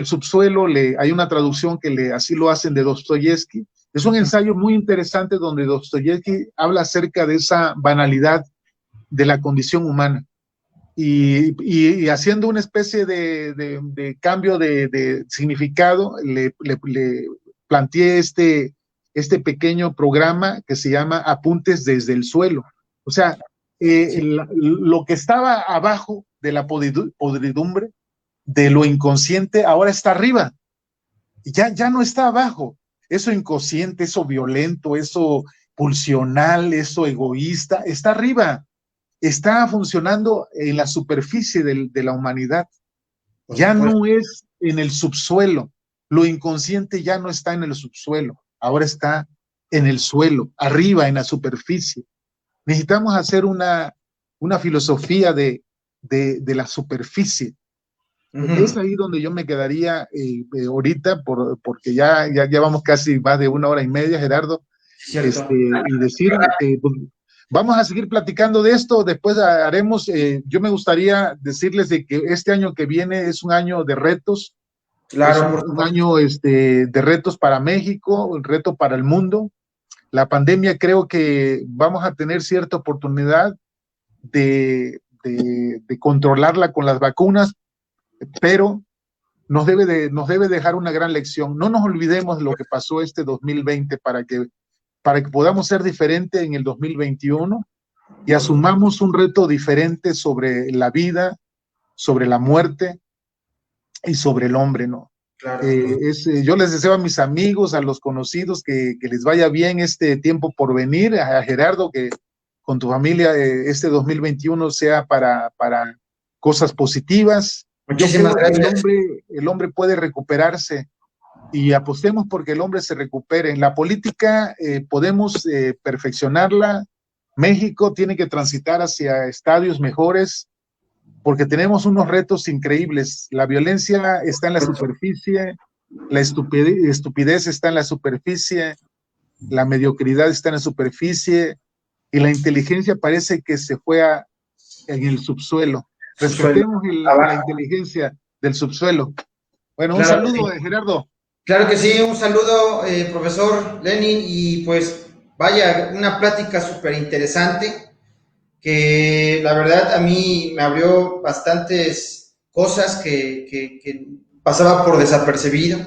Subsuelo, hay una traducción que así lo hacen de Dostoyevsky. Es un ensayo muy interesante donde Dostoyevsky habla acerca de esa banalidad de la condición humana y haciendo una especie de cambio de significado, le planteé este pequeño programa que se llama Apuntes desde el Suelo. O sea, lo que estaba abajo de la podridumbre, de lo inconsciente, ahora está arriba. Ya no está abajo. Eso inconsciente, eso violento, eso pulsional, eso egoísta, está arriba. Está funcionando en la superficie de la humanidad. Ya no es en el subsuelo. Lo inconsciente ya no está en el subsuelo. Ahora está en el suelo, arriba, en la superficie. Necesitamos hacer una filosofía de la superficie. Es ahí donde yo me quedaría ahorita, porque ya vamos casi más de 1 hora y media, Gerardo, cierto. y decir que pues, vamos a seguir platicando de esto, después haremos, yo me gustaría decirles de que este año que viene es un año de retos, es Claro, un año de retos para México, un reto para el mundo. La pandemia creo que vamos a tener cierta oportunidad de controlarla con las vacunas, pero nos debe dejar una gran lección. No nos olvidemos de lo que pasó este 2020 para que podamos ser diferentes en el 2021 y asumamos un reto diferente sobre la vida, sobre la muerte y sobre el hombre, ¿no? Claro. Yo les deseo a mis amigos, a los conocidos, que les vaya bien este tiempo por venir, a Gerardo, que con tu familia este 2021 sea para cosas positivas. Muchísimas gracias. El hombre puede recuperarse y apostemos porque el hombre se recupere. En la política podemos perfeccionarla. México tiene que transitar hacia estadios mejores porque tenemos unos retos increíbles. La violencia está en la superficie, la estupidez está en la superficie, la mediocridad está en la superficie y la inteligencia parece que se fue en el subsuelo. Rescatemos la inteligencia del subsuelo. Bueno, un saludo, Gerardo. Claro que sí, un saludo, profesor Lenin, y pues vaya, una plática súper interesante, que la verdad a mí me abrió bastantes cosas que pasaba por desapercibido,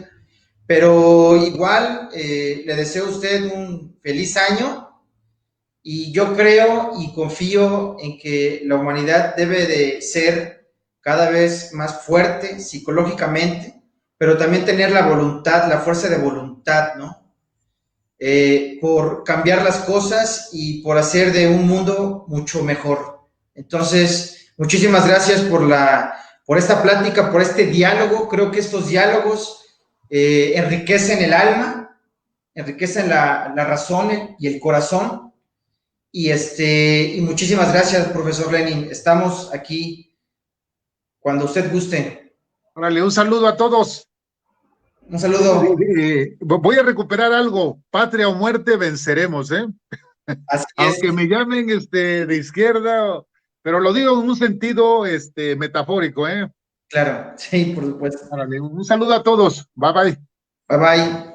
pero igual le deseo a usted un feliz año. Y yo creo y confío en que la humanidad debe de ser cada vez más fuerte psicológicamente, pero también tener la voluntad, la fuerza de voluntad, ¿no? Por cambiar las cosas y por hacer de un mundo mucho mejor. Entonces, muchísimas gracias por esta plática, por este diálogo. Creo que estos diálogos enriquecen el alma, enriquecen la razón y el corazón. Y muchísimas gracias, profesor Lenin. Estamos aquí cuando usted guste. Órale, un saludo a todos. Un saludo. Voy a recuperar algo. Patria o muerte, venceremos, ¿eh? Así Aunque es. me llamen de izquierda, pero lo digo en un sentido metafórico, ¿eh? Claro, sí, por supuesto. Órale, un saludo a todos. Bye bye. Bye bye.